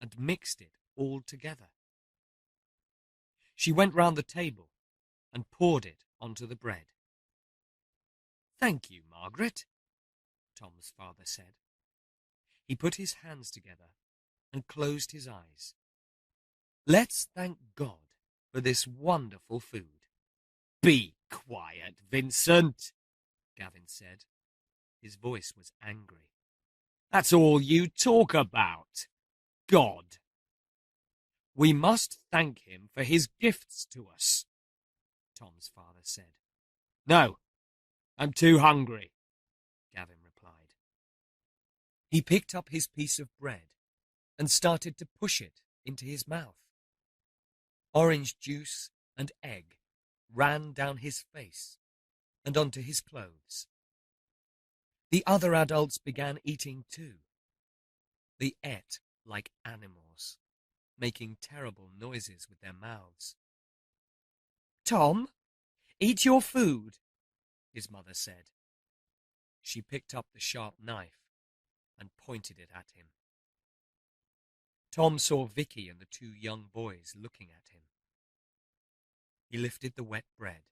and mixed it all together. She went round the table and poured it onto the bread. "Thank you, Margaret," Tom's father said. He put his hands together and closed his eyes. Let's thank God for this wonderful food. Be quiet, Vincent, Gavin said. His voice was angry. That's all you talk about. God. We must thank him for his gifts to us, Tom's father said. No, I'm too hungry, Gavin replied. He picked up his piece of bread and started to push it into his mouth. Orange juice and egg ran down his face and onto his clothes. The other adults began eating too. They ate like animals, making terrible noises with their mouths. Tom, eat your food, his mother said. She picked up the sharp knife and pointed it at him. Tom saw Vicky and the two young boys looking at him. He lifted the wet bread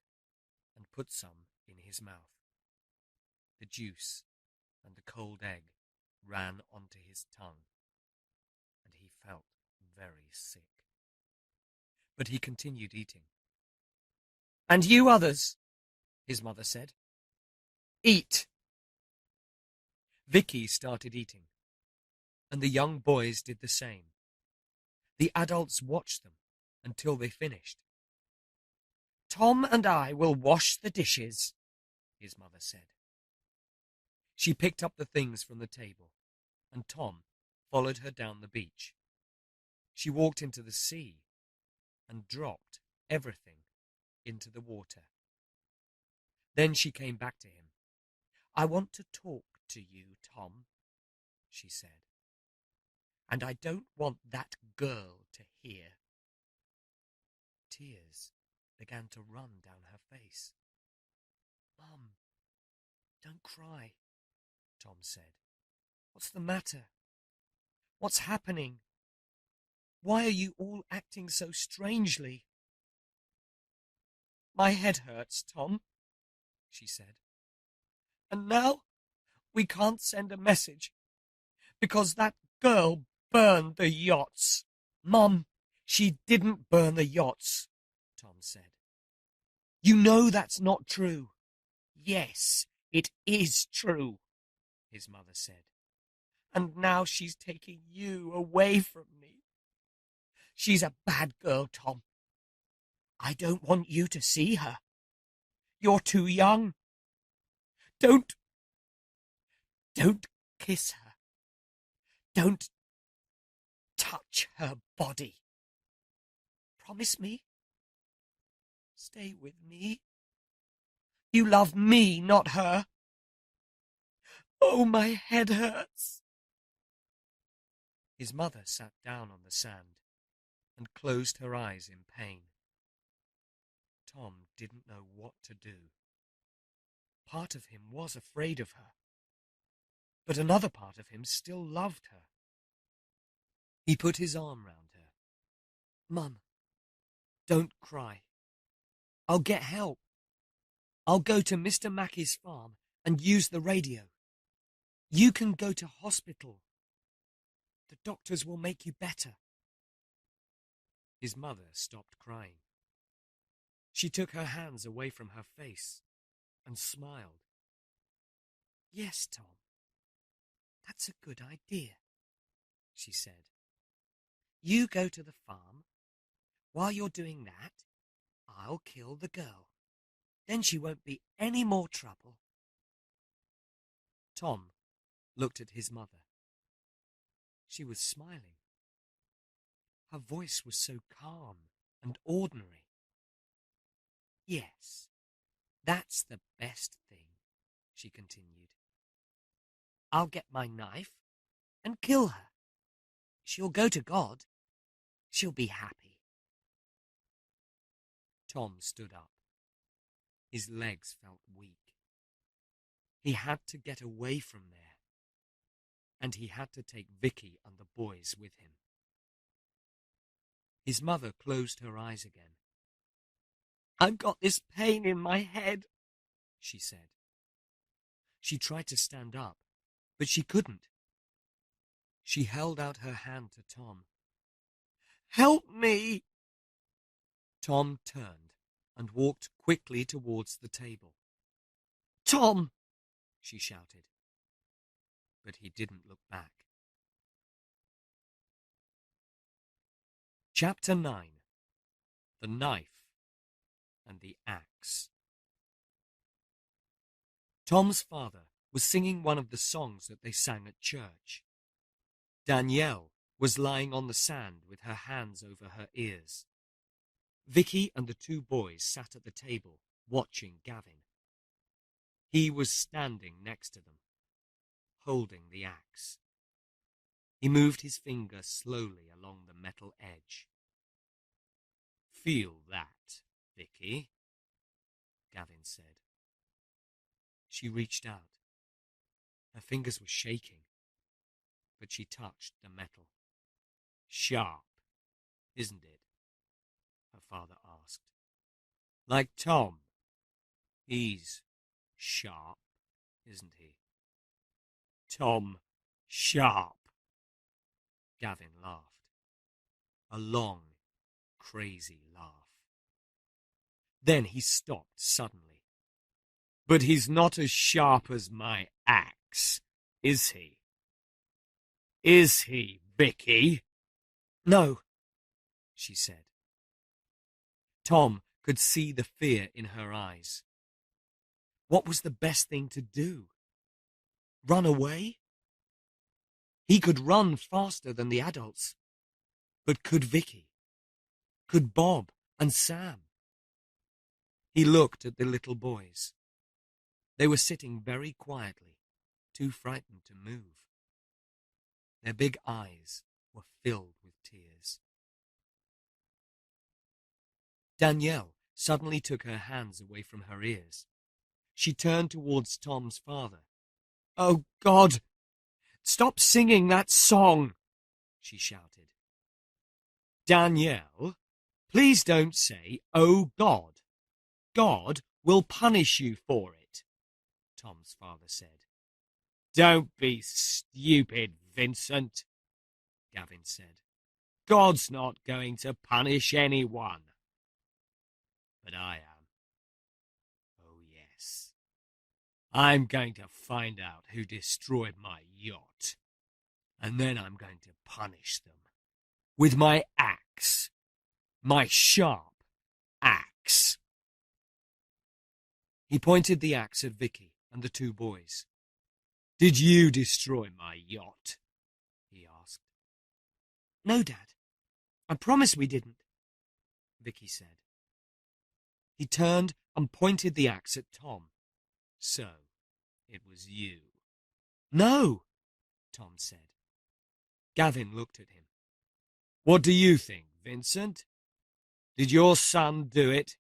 and put some in his mouth. The juice and the cold egg ran onto his tongue, and he felt very sick. But he continued eating. And you others, his mother said, eat. Vicky started eating, and the young boys did the same. The adults watched them until they finished. Tom and I will wash the dishes, his mother said. She picked up the things from the table, and Tom followed her down the beach. She walked into the sea and dropped everything into the water. Then she came back to him. I want to talk to you, Tom, she said. And I don't want that girl to hear. Tears began to run down her face. Mum, don't cry, Tom said. What's the matter? What's happening? Why are you all acting so strangely? My head hurts, Tom, she said. And now we can't send a message because that girl burned the yachts. Mum, she didn't burn the yachts, Tom said. You know that's not true. Yes, it is true, his mother said. And now she's taking you away from me. She's a bad girl, Tom. I don't want you to see her. You're too young. Don't kiss her. Don't touch her body. Promise me? Stay with me. You love me, not her. Oh, my head hurts. His mother sat down on the sand and closed her eyes in pain. Tom didn't know what to do. Part of him was afraid of her, but another part of him still loved her. He put his arm round her. Mum, don't cry. I'll get help. I'll go to Mr. Mackey's farm and use the radio. You can go to hospital. The doctors will make you better. His mother stopped crying. She took her hands away from her face and smiled. Yes, Tom, that's a good idea, she said. You go to the farm. While you're doing that, I'll kill the girl. Then she won't be any more trouble. Tom looked at his mother. She was smiling. Her voice was so calm and ordinary. Yes, that's the best thing, she continued. I'll get my knife and kill her. She'll go to God. She'll be happy. Tom stood up. His legs felt weak. He had to get away from there, and he had to take Vicky and the boys with him. His mother closed her eyes again. I've got this pain in my head, she said. She tried to stand up, but she couldn't. She held out her hand to Tom. Help me! Tom turned and walked quickly towards the table. Tom! She shouted, but he didn't look back. Chapter 9. The Knife and the Axe. Tom's father was singing one of the songs that they sang at church. Danielle was lying on the sand with her hands over her ears. Vicky and the two boys sat at the table, watching Gavin. He was standing next to them, holding the axe. He moved his finger slowly along the metal edge. "Feel that, Vicky," Gavin said. She reached out. Her fingers were shaking, but she touched the metal. "Sharp, isn't it?" her father asked. "Like Tom. He's sharp, isn't he?" "Tom Sharp," Gavin laughed. A long, crazy laugh. Then he stopped suddenly. "But he's not as sharp as my axe, is he? Is he, Vicky?" No, she said. Tom could see the fear in her eyes. What was the best thing to do? Run away? He could run faster than the adults. But could Vicky? Could Bob and Sam? He looked at the little boys. They were sitting very quietly, too frightened to move. Their big eyes were filled with tears. Danielle suddenly took her hands away from her ears. She turned towards Tom's father. "Oh, God! Stop singing that song!" she shouted. "Danielle, please don't say, 'Oh, God.' God will punish you for it," Tom's father said. "Don't be stupid, Vincent," Gavin said. "God's not going to punish anyone." "But I am. Oh, yes. I'm going to find out who destroyed my yacht, and then I'm going to punish them with my axe, my sharp axe." He pointed the axe at Vicky and the two boys. "Did you destroy my yacht?" he asked. No, Dad. I promise we didn't, Vicky said. He turned and pointed the axe at Tom. "So, it was you." "No," Tom said. Gavin looked at him. "What do you think, Vincent? Did your son do it?"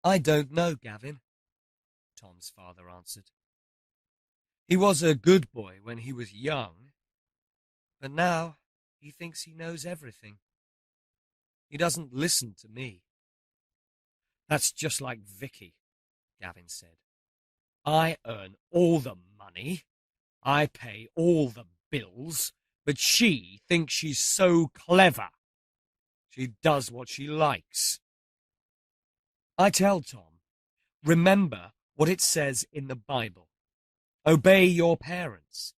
"I don't know, Gavin," Tom's father answered. "He was a good boy when he was young, but now he thinks he knows everything. He doesn't listen to me." "That's just like Vicky," Gavin said. "I earn all the money, I pay all the bills, but she thinks she's so clever. She does what she likes." I tell Tom, remember what it says in the Bible. Obey your parents.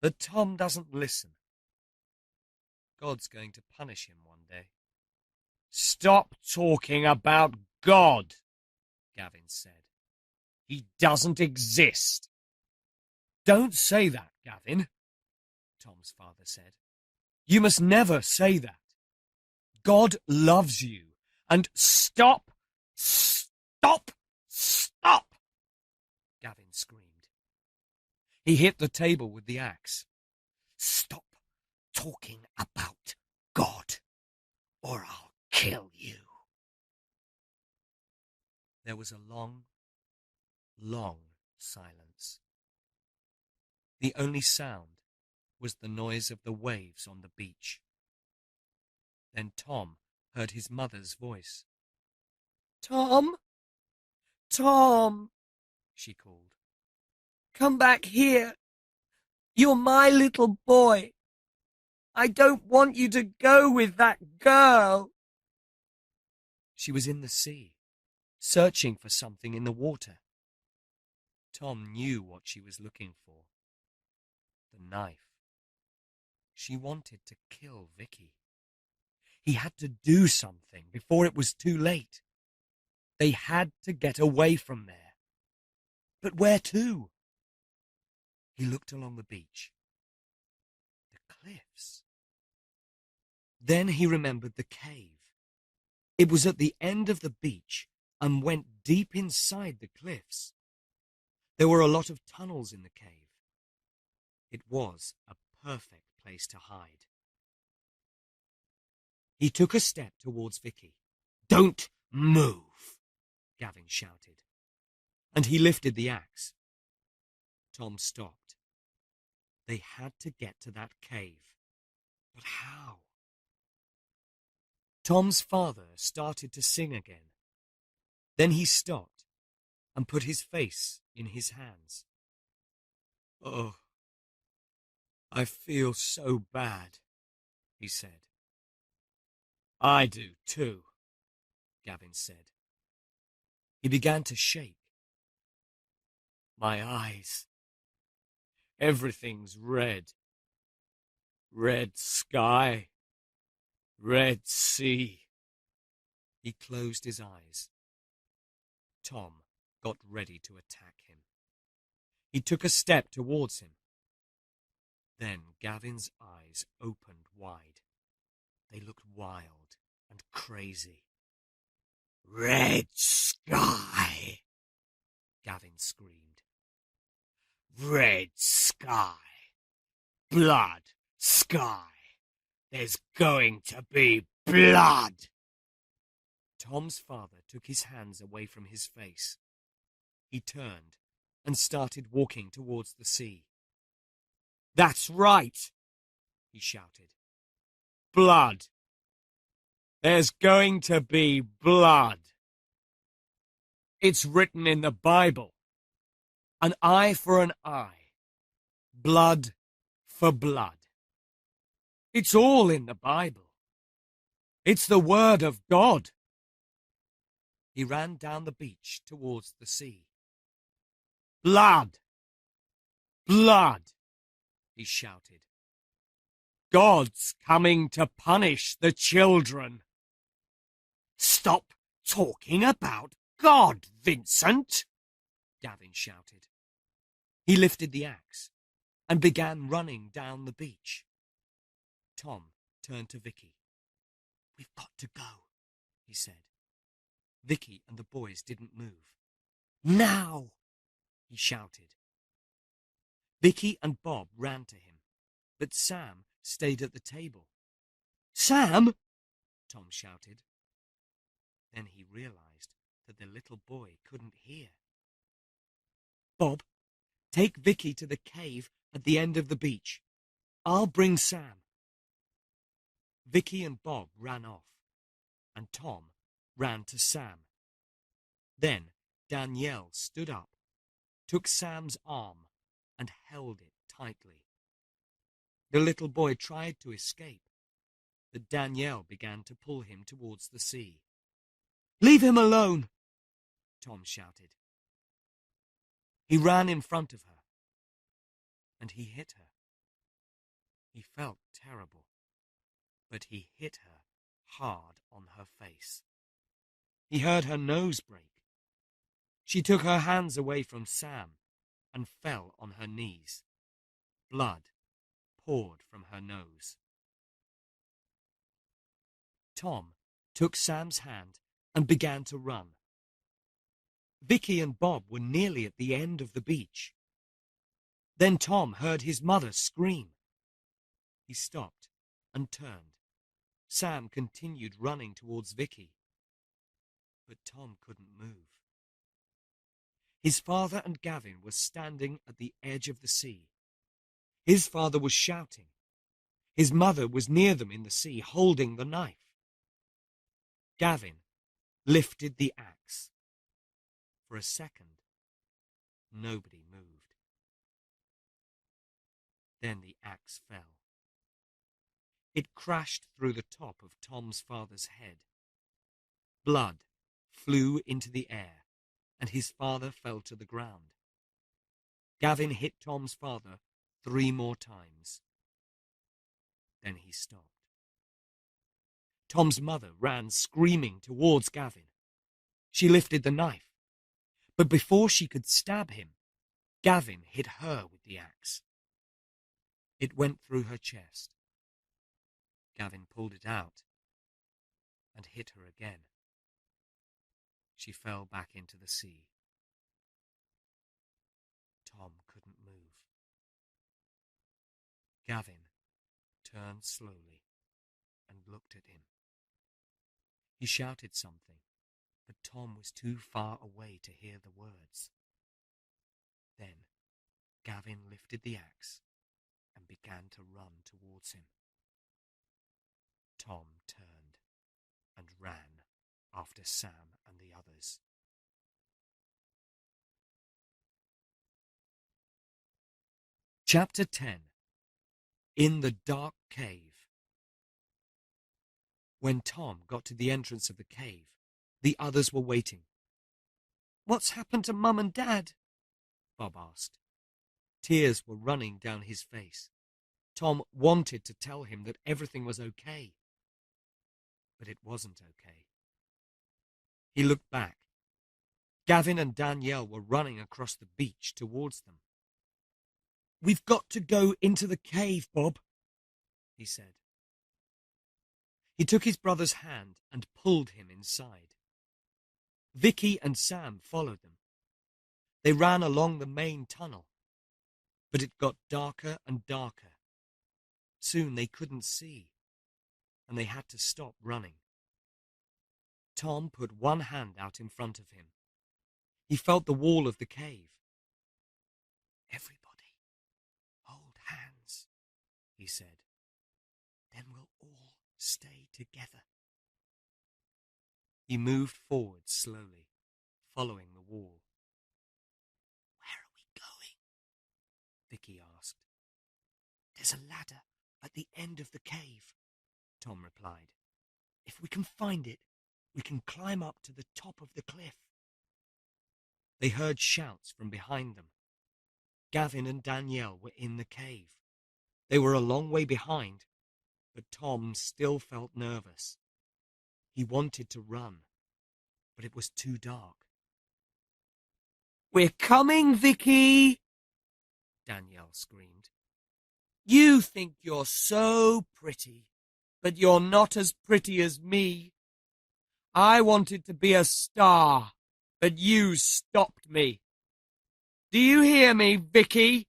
But Tom doesn't listen. God's going to punish him one day. "Stop talking about God," Gavin said. "He doesn't exist." "Don't say that, Gavin," Tom's father said. "You must never say that. God loves you, and stop, Gavin screamed. He hit the table with the axe. "Stop talking about God, or I'll kill you." There was a long, long silence. The only sound was the noise of the waves on the beach. Then Tom heard his mother's voice. Tom? Tom! She called. Come back here. You're my little boy. I don't want you to go with that girl. She was in the sea, searching for something in the water. Tom knew what she was looking for. The knife. She wanted to kill Vicky. He had to do something before it was too late. They had to get away from there. But where to? He looked along the beach. The cliffs. Then he remembered the cave. It was at the end of the beach and went deep inside the cliffs. There were a lot of tunnels in the cave. It was a perfect place to hide. He took a step towards Vicky. "Don't move," Gavin shouted, and he lifted the axe. Tom stopped. They had to get to that cave. But how? Tom's father started to sing again. Then he stopped and put his face in his hands. "Oh, I feel so bad," he said. "I do too," Gavin said. He began to shake. "My eyes. Everything's red. Red sky. Red sea." He closed his eyes. Tom got ready to attack him. He took a step towards him. Then Gavin's eyes opened wide. They looked wild and crazy. "Red sky!" Gavin screamed. "Red sky! Blood sky! There's going to be blood!" Tom's father took his hands away from his face. He turned and started walking towards the sea. "That's right!" he shouted. "Blood! There's going to be blood! It's written in the Bible. An eye for an eye. Blood for blood. It's all in the Bible. It's the word of God." He ran down the beach towards the sea. "Blood! Blood!" he shouted. "God's coming to punish the children." "Stop talking about God, Vincent!" Gavin shouted. He lifted the axe and began running down the beach. Tom turned to Vicky. "We've got to go," he said. Vicky and the boys didn't move. "Now!" he shouted. Vicky and Bob ran to him, but Sam stayed at the table. "Sam!" Tom shouted. Then he realized that the little boy couldn't hear. "Bob, take Vicky to the cave at the end of the beach. I'll bring Sam." Vicky and Bob ran off, and Tom ran to Sam. Then Danielle stood up, took Sam's arm, and held it tightly. The little boy tried to escape, but Danielle began to pull him towards the sea. "Leave him alone!" Tom shouted. He ran in front of her, and he hit her. He felt terrible, but he hit her hard on her face. He heard her nose break. She took her hands away from Sam and fell on her knees. Blood poured from her nose. Tom took Sam's hand and began to run. Vicky and Bob were nearly at the end of the beach. Then Tom heard his mother scream. He stopped and turned. Sam continued running towards Vicky, but Tom couldn't move. His father and Gavin were standing at the edge of the sea. His father was shouting. His mother was near them in the sea, holding the knife. Gavin lifted the axe. For a second, nobody moved. Then the axe fell. It crashed through the top of Tom's father's head. Blood flew into the air, and his father fell to the ground. Gavin hit Tom's father 3 more times. Then he stopped. Tom's mother ran screaming towards Gavin. She lifted the knife, but before she could stab him, Gavin hit her with the axe. It went through her chest. Gavin pulled it out and hit her again. She fell back into the sea. Tom couldn't move. Gavin turned slowly and looked at him. He shouted something, but Tom was too far away to hear the words. Then Gavin lifted the axe and began to run towards him. Tom turned and ran after Sam and the others. Chapter 10. In the Dark Cave. When Tom got to the entrance of the cave, the others were waiting. "What's happened to Mum and Dad?" Bob asked. Tears were running down his face. Tom wanted to tell him that everything was okay, but it wasn't okay. He looked back. Gavin and Danielle were running across the beach towards them. "We've got to go into the cave, Bob," he said. He took his brother's hand and pulled him inside. Vicky and Sam followed them. They ran along the main tunnel, but it got darker and darker. Soon they couldn't see, and they had to stop running. Tom put one hand out in front of him. He felt the wall of the cave. "Everybody, hold hands," he said. "Then we'll all stay together." He moved forward slowly, following the wall. "Where are we going?" Vicky asked. "There's a ladder at the end of the cave," Tom replied. "If we can find it, we can climb up to the top of the cliff." They heard shouts from behind them. Gavin and Danielle were in the cave. They were a long way behind, but Tom still felt nervous. He wanted to run, but it was too dark. "We're coming, Vicky!" Danielle screamed. "You think you're so pretty, but you're not as pretty as me. I wanted to be a star, but you stopped me. Do you hear me, Vicky?"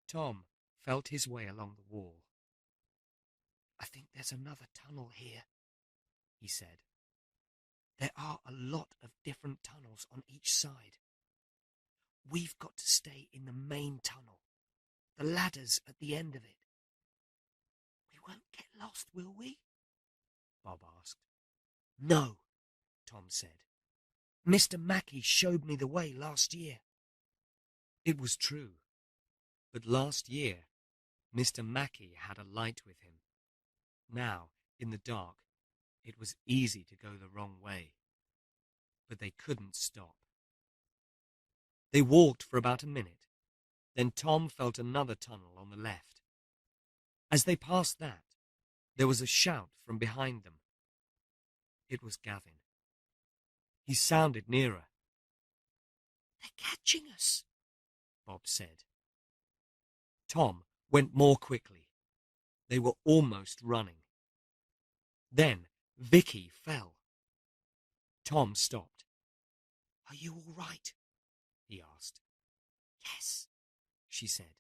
Tom felt his way along the wall. "I think there's another tunnel here," he said. "There are a lot of different tunnels on each side. We've got to stay in the main tunnel. The ladder's at the end of it." "We won't get lost, will we?" Bob asked. "No," Tom said. "Mr. Mackey showed me the way last year." It was true, but last year Mr. Mackey had a light with him. Now, in the dark, it was easy to go the wrong way, but they couldn't stop. They walked for about a minute, then Tom felt another tunnel on the left. As they passed that, there was a shout from behind them. It was Gavin. He sounded nearer. "They're catching us," Bob said. Tom went more quickly. They were almost running. Then Vicky fell. Tom stopped. "Are you all right?" he asked. "Yes," she said.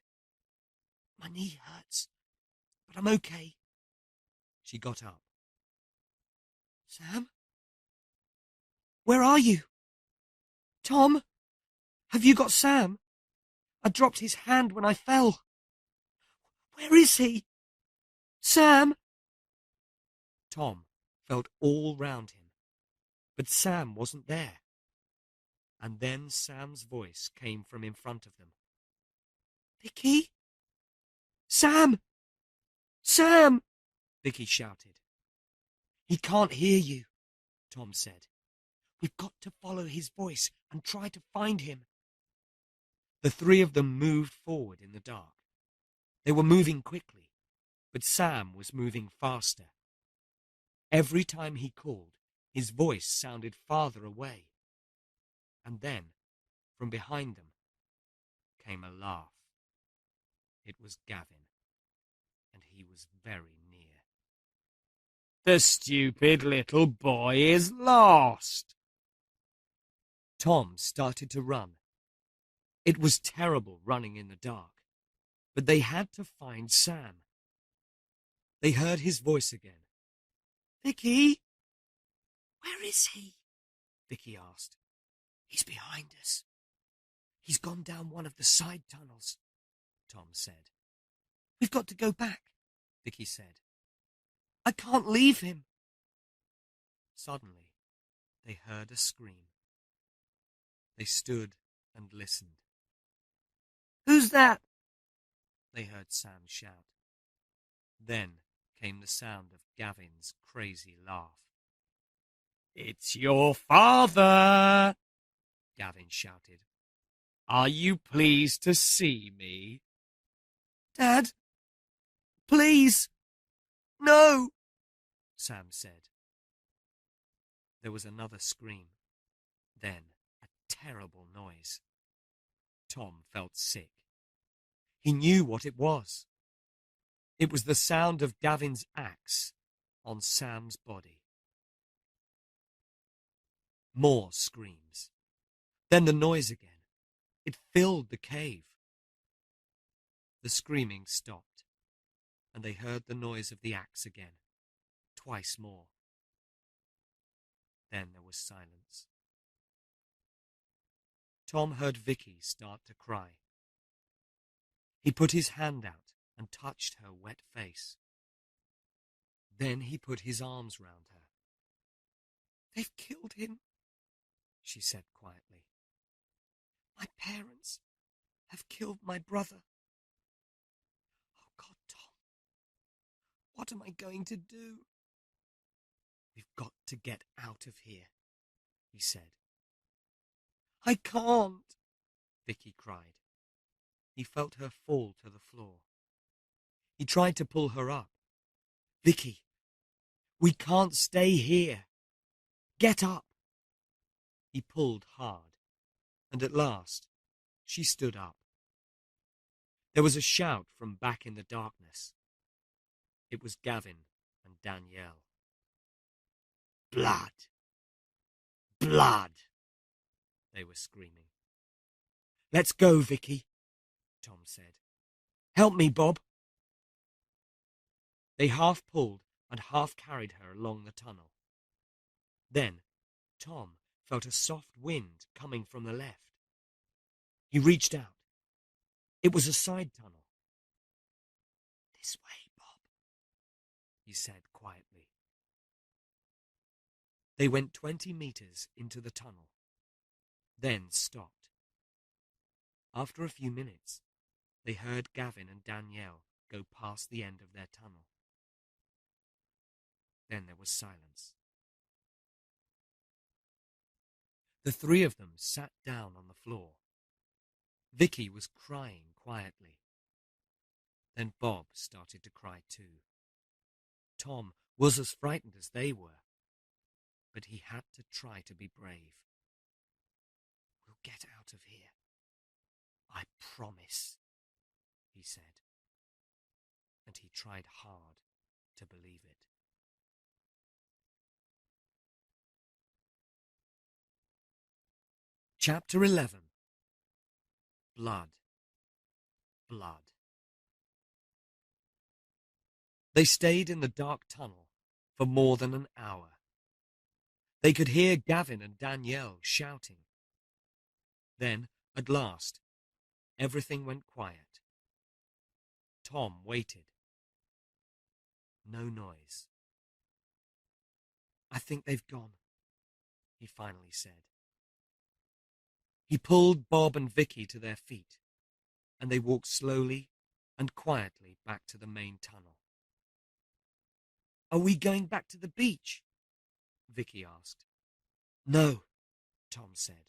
"My knee hurts, but I'm okay." She got up. "Sam? Where are you? Tom? Have you got Sam? I dropped his hand when I fell. Where is he? Sam?" Tom felt all round him, but Sam wasn't there. And then Sam's voice came from in front of them. "Vicky? Sam? Sam! Vicky shouted. He can't hear you, Tom said. We've got to follow his voice and try to find him. The three of them moved forward in the dark. They were moving quickly, but Sam was moving faster. Every time he called, his voice sounded farther away. And then, from behind them, came a laugh. It was Gavin, and he was very near. The stupid little boy is lost. Tom started to run. It was terrible running in the dark, but they had to find Sam. They heard his voice again. Vicky? Where is he? Vicky asked. He's behind us. He's gone down one of the side tunnels, Tom said. We've got to go back, Vicky said. I can't leave him. Suddenly, they heard a scream. They stood and listened. Who's that? They heard Sam shout. Then came the sound of Gavin's crazy laugh. It's your father, Gavin shouted. Are you pleased to see me? Dad, please, no, Sam said. There was another scream, then a terrible noise. Tom felt sick. He knew what it was. It was the sound of Gavin's axe on Sam's body. More screams. Then the noise again. It filled the cave. The screaming stopped, and they heard the noise of the axe again, twice more. Then there was silence. Tom heard Vicky start to cry. He put his hand out and touched her wet face. Then he put his arms round her. They've killed him, she said quietly. My parents have killed my brother. Oh God, Tom, what am I going to do? We've got to get out of here, he said. I can't, Vicky cried. He felt her fall to the floor. He tried to pull her up. Vicky, we can't stay here. Get up. He pulled hard, and at last she stood up. There was a shout from back in the darkness. It was Gavin and Danielle. Blood! Blood! They were screaming. Let's go, Vicky, Tom said. Help me, Bob. They half pulled and half carried her along the tunnel. Then Tom felt a soft wind coming from the left. He reached out. It was a side tunnel. This way, Bob, he said quietly. They went 20 meters into the tunnel, then stopped. After a few minutes, they heard Gavin and Danielle go past the end of their tunnel. Then there was silence. The three of them sat down on the floor. Vicky was crying quietly. Then Bob started to cry too. Tom was as frightened as they were, but he had to try to be brave. We'll get out of here. I promise, he said. And he tried hard to believe it. Chapter 11. Blood. Blood. They stayed in the dark tunnel for more than an hour. They could hear Gavin and Danielle shouting. Then, at last, everything went quiet. Tom waited. No noise. I think they've gone, he finally said. He pulled Bob and Vicky to their feet, and they walked slowly and quietly back to the main tunnel. Are we going back to the beach? Vicky asked. No, Tom said.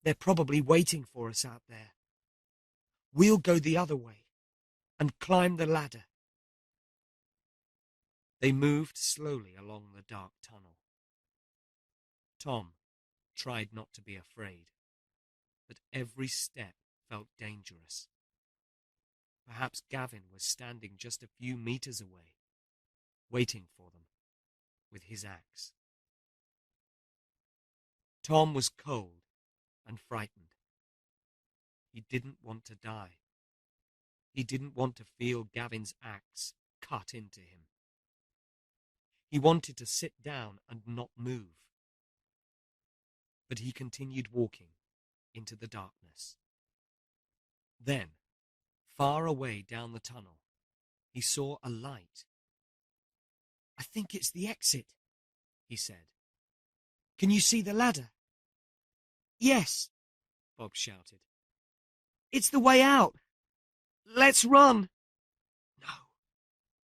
They're probably waiting for us out there. We'll go the other way and climb the ladder. They moved slowly along the dark tunnel. Tom tried not to be afraid, but every step felt dangerous. Perhaps Gavin was standing just a few meters away, waiting for them with his axe. Tom was cold and frightened. He didn't want to die. He didn't want to feel Gavin's axe cut into him. He wanted to sit down and not move. But he continued walking into the darkness. Then, far away down the tunnel, he saw a light. I think it's the exit, he said. Can you see the ladder? Yes, Bob shouted. It's the way out. Let's run. No.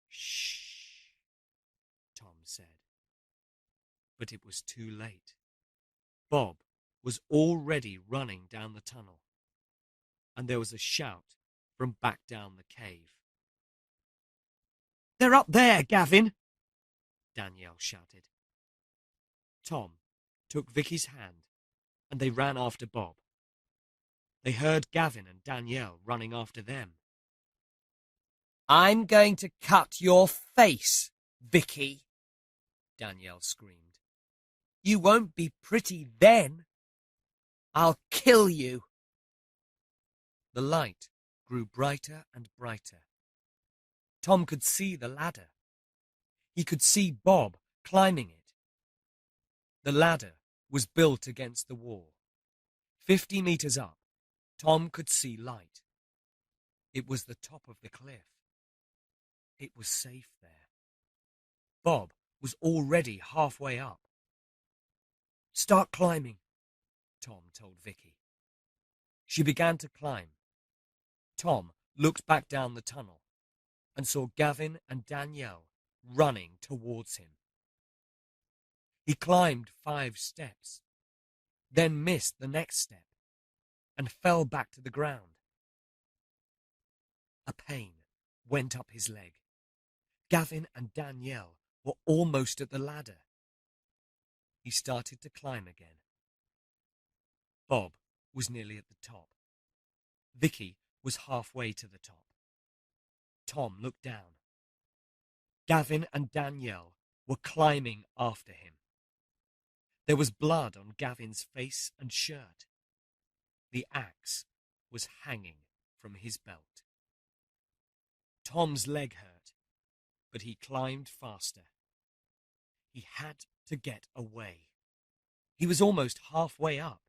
Shh, Tom said. But it was too late. Bob was already running down the tunnel, and there was a shout from back down the cave. They're up there, Gavin, Danielle shouted. Tom took Vicky's hand, and they ran after Bob. They heard Gavin and Danielle running after them. I'm going to cut your face, Vicky, Danielle screamed. You won't be pretty then. I'll kill you. The light grew brighter and brighter. Tom could see the ladder. He could see Bob climbing it. The ladder was built against the wall. 50 meters up, Tom could see light. It was the top of the cliff. It was safe there. Bob was already halfway up. Start climbing, Tom told Vicky. She began to climb. Tom looked back down the tunnel and saw Gavin and Danielle running towards him. He climbed 5 steps, then missed the next step and fell back to the ground. A pain went up his leg. Gavin and Danielle were almost at the ladder. He started to climb again. Bob was nearly at the top. Vicky was halfway to the top. Tom looked down. Gavin and Danielle were climbing after him. There was blood on Gavin's face and shirt. The axe was hanging from his belt. Tom's leg hurt, but he climbed faster. He had to get away. He was almost halfway up.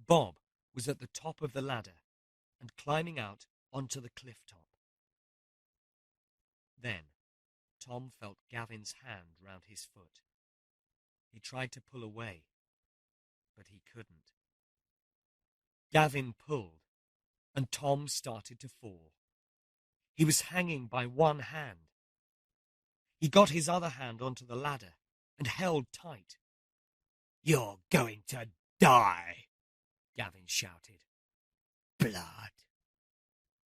Bob was at the top of the ladder and climbing out onto the cliff top. Then Tom felt Gavin's hand round his foot. He tried to pull away, but he couldn't. Gavin pulled, and Tom started to fall. He was hanging by one hand. He got his other hand onto the ladder and held tight. You're going to die, Gavin shouted. Blood.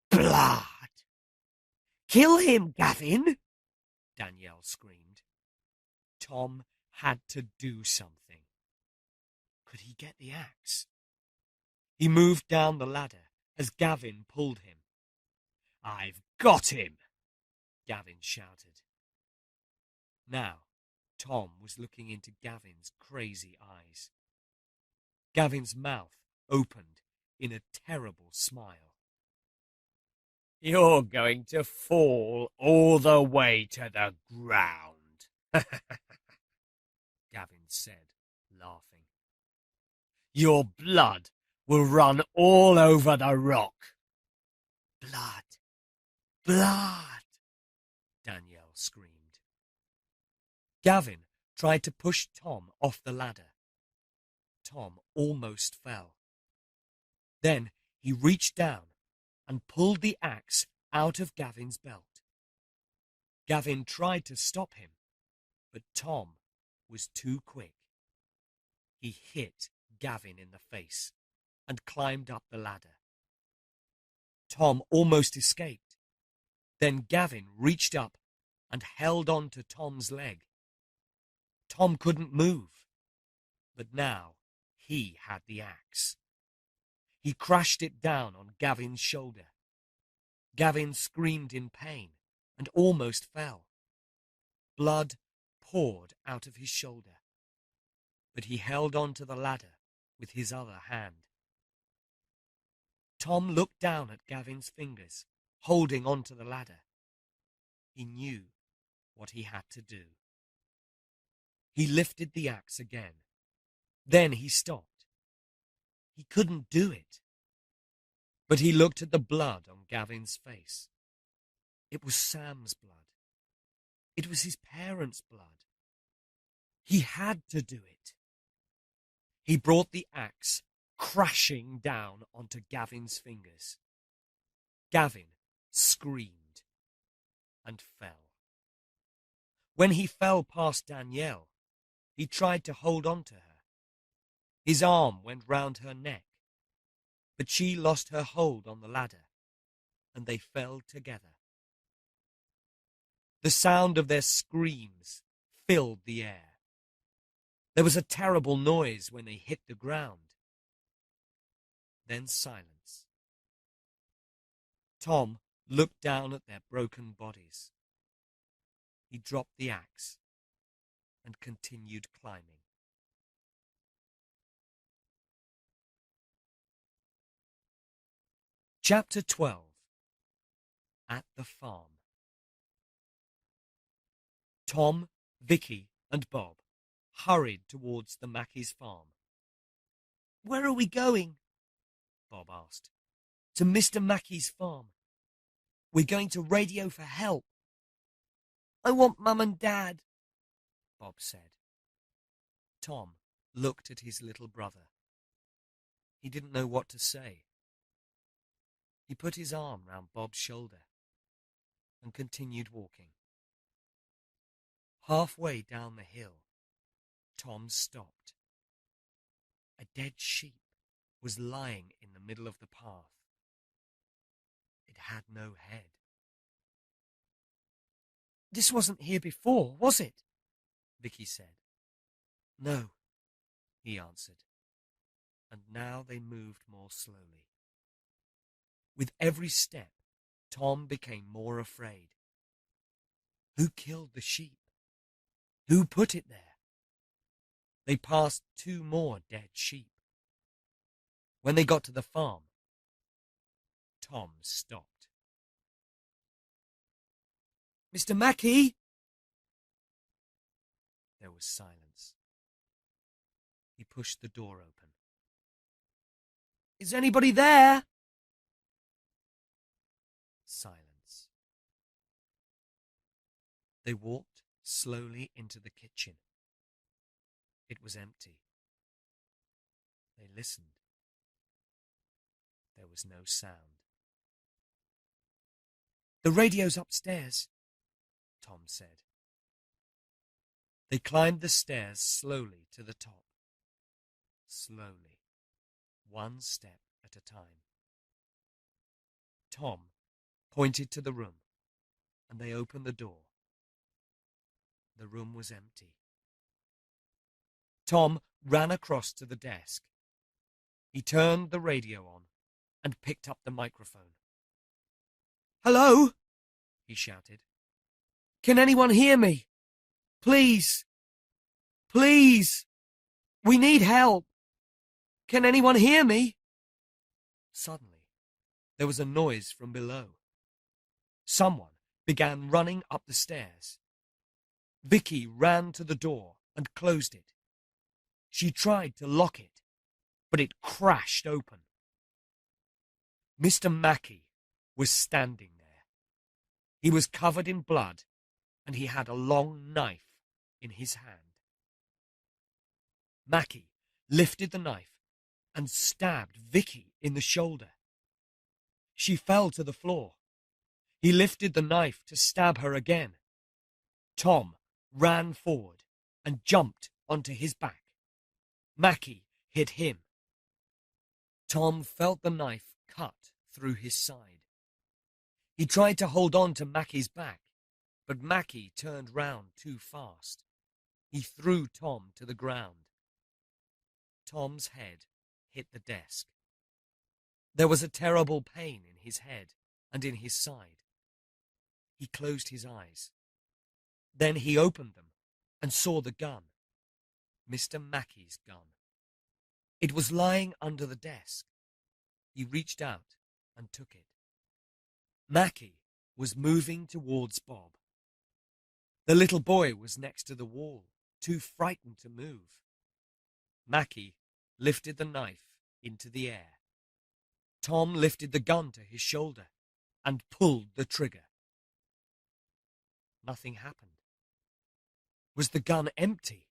Blood. Kill him, Gavin, Danielle screamed. Tom had to do something. Could he get the axe? He moved down the ladder as Gavin pulled him. I've got him, Gavin shouted. Now, Tom was looking into Gavin's crazy eyes. Gavin's mouth opened in a terrible smile. You're going to fall all the way to the ground, Gavin said, laughing. Your blood will run all over the rock. Blood. Blood, Danielle screamed. Gavin tried to push Tom off the ladder. Tom almost fell. Then he reached down and pulled the axe out of Gavin's belt. Gavin tried to stop him, but Tom was too quick. He hit Gavin in the face and climbed up the ladder. Tom almost escaped. Then Gavin reached up and held on to Tom's leg. Tom couldn't move, but now he had the axe. He crashed it down on Gavin's shoulder. Gavin screamed in pain and almost fell. Blood poured out of his shoulder, but he held on to the ladder with his other hand. Tom looked down at Gavin's fingers, holding onto the ladder. He knew what he had to do. He lifted the axe again. Then he stopped. He couldn't do it. But he looked at the blood on Gavin's face. It was Sam's blood. It was his parents' blood. He had to do it. He brought the axe crashing down onto Gavin's fingers. Gavin screamed and fell. When he fell past Danielle, he tried to hold on to her. His arm went round her neck, but she lost her hold on the ladder, and they fell together. The sound of their screams filled the air. There was a terrible noise when they hit the ground. Then silence. Tom looked down at their broken bodies. He dropped the axe and continued climbing. Chapter 12. At the Farm. Tom, Vicky, and Bob hurried towards the Mackeys' farm. "Where are we going?" Bob asked. "To Mr. Mackey's farm. We're going to radio for help." "I want Mum and Dad," Bob said. Tom looked at his little brother. He didn't know what to say. He put his arm round Bob's shoulder and continued walking. Halfway down the hill, Tom stopped. A dead sheep was lying in the middle of the path. It had no head. "This wasn't here before, was it?" Vicky said. "No," he answered, and now they moved more slowly. With every step, Tom became more afraid. Who killed the sheep? Who put it there? They passed 2 more dead sheep. When they got to the farm, Tom stopped. "Mr. Mackey?" There was silence. He pushed the door open. "Is anybody there?" Silence. They walked slowly into the kitchen. It was empty. They listened. There was no sound. "The radio's upstairs," Tom said. They climbed the stairs slowly to the top. Slowly, one step at a time. Tom pointed to the room, and they opened the door. The room was empty. Tom ran across to the desk. He turned the radio on and picked up the microphone. "Hello?" he shouted. "Can anyone hear me? Please! Please! We need help! Can anyone hear me?" Suddenly, there was a noise from below. Someone began running up the stairs. Vicky ran to the door and closed it. She tried to lock it, but it crashed open. Mr. Mackey was standing there. He was covered in blood, and he had a long knife in his hand. Mackey lifted the knife and stabbed Vicky in the shoulder. She fell to the floor. He lifted the knife to stab her again, Tom ran forward and jumped onto his back. Mackie hit him. Tom felt the knife cut through his side. He tried to hold on to Mackie's back, but Mackie turned round too fast. He threw Tom to the ground. Tom's head hit the desk. There was a terrible pain in his head and in his side. He closed his eyes. Then he opened them and saw the gun. Mr. Mackie's gun. It was lying under the desk. He reached out and took it. Mackie was moving towards Bob. The little boy was next to the wall, too frightened to move. Mackie lifted the knife into the air. Tom lifted the gun to his shoulder and pulled the trigger. Nothing happened. Was the gun empty?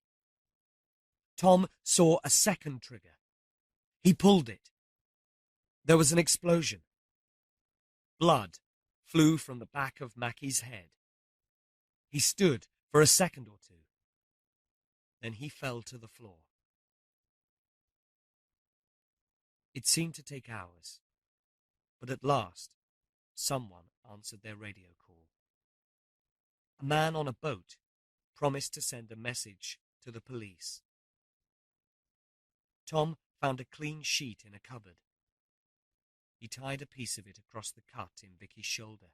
Tom saw a second trigger. He pulled it. There was an explosion. Blood flew from the back of Mackie's head. He stood for a second or two. Then he fell to the floor. It seemed to take hours, but at last someone answered their radio call. A man on a boat promised to send a message to the police. Tom found a clean sheet in a cupboard. He tied a piece of it across the cut in Vicky's shoulder.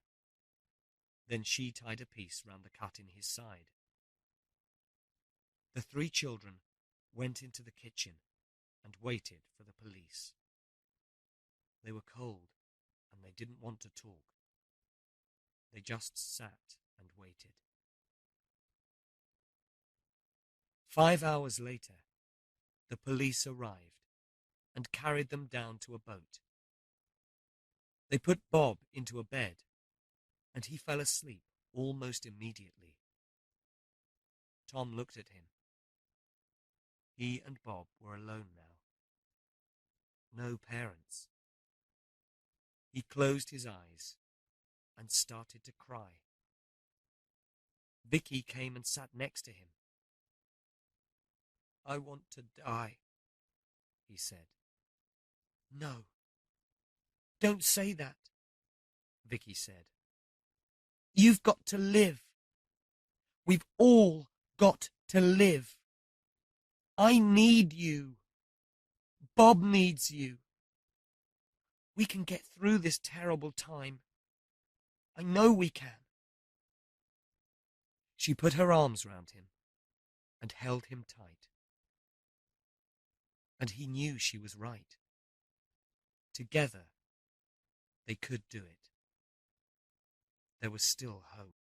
Then she tied a piece round the cut in his side. The three children went into the kitchen and waited for the police. They were cold and they didn't want to talk. They just sat and waited. 5 hours later, the police arrived and carried them down to a boat. They put Bob into a bed, and he fell asleep almost immediately. Tom looked at him. He and Bob were alone now. No parents. He closed his eyes and started to cry. Vicky came and sat next to him. "I want to die," he said. "No, don't say that," Vicky said. "You've got to live. We've all got to live. I need you. Bob needs you. We can get through this terrible time. I know we can." She put her arms round him and held him tight. And he knew she was right. Together, they could do it. There was still hope.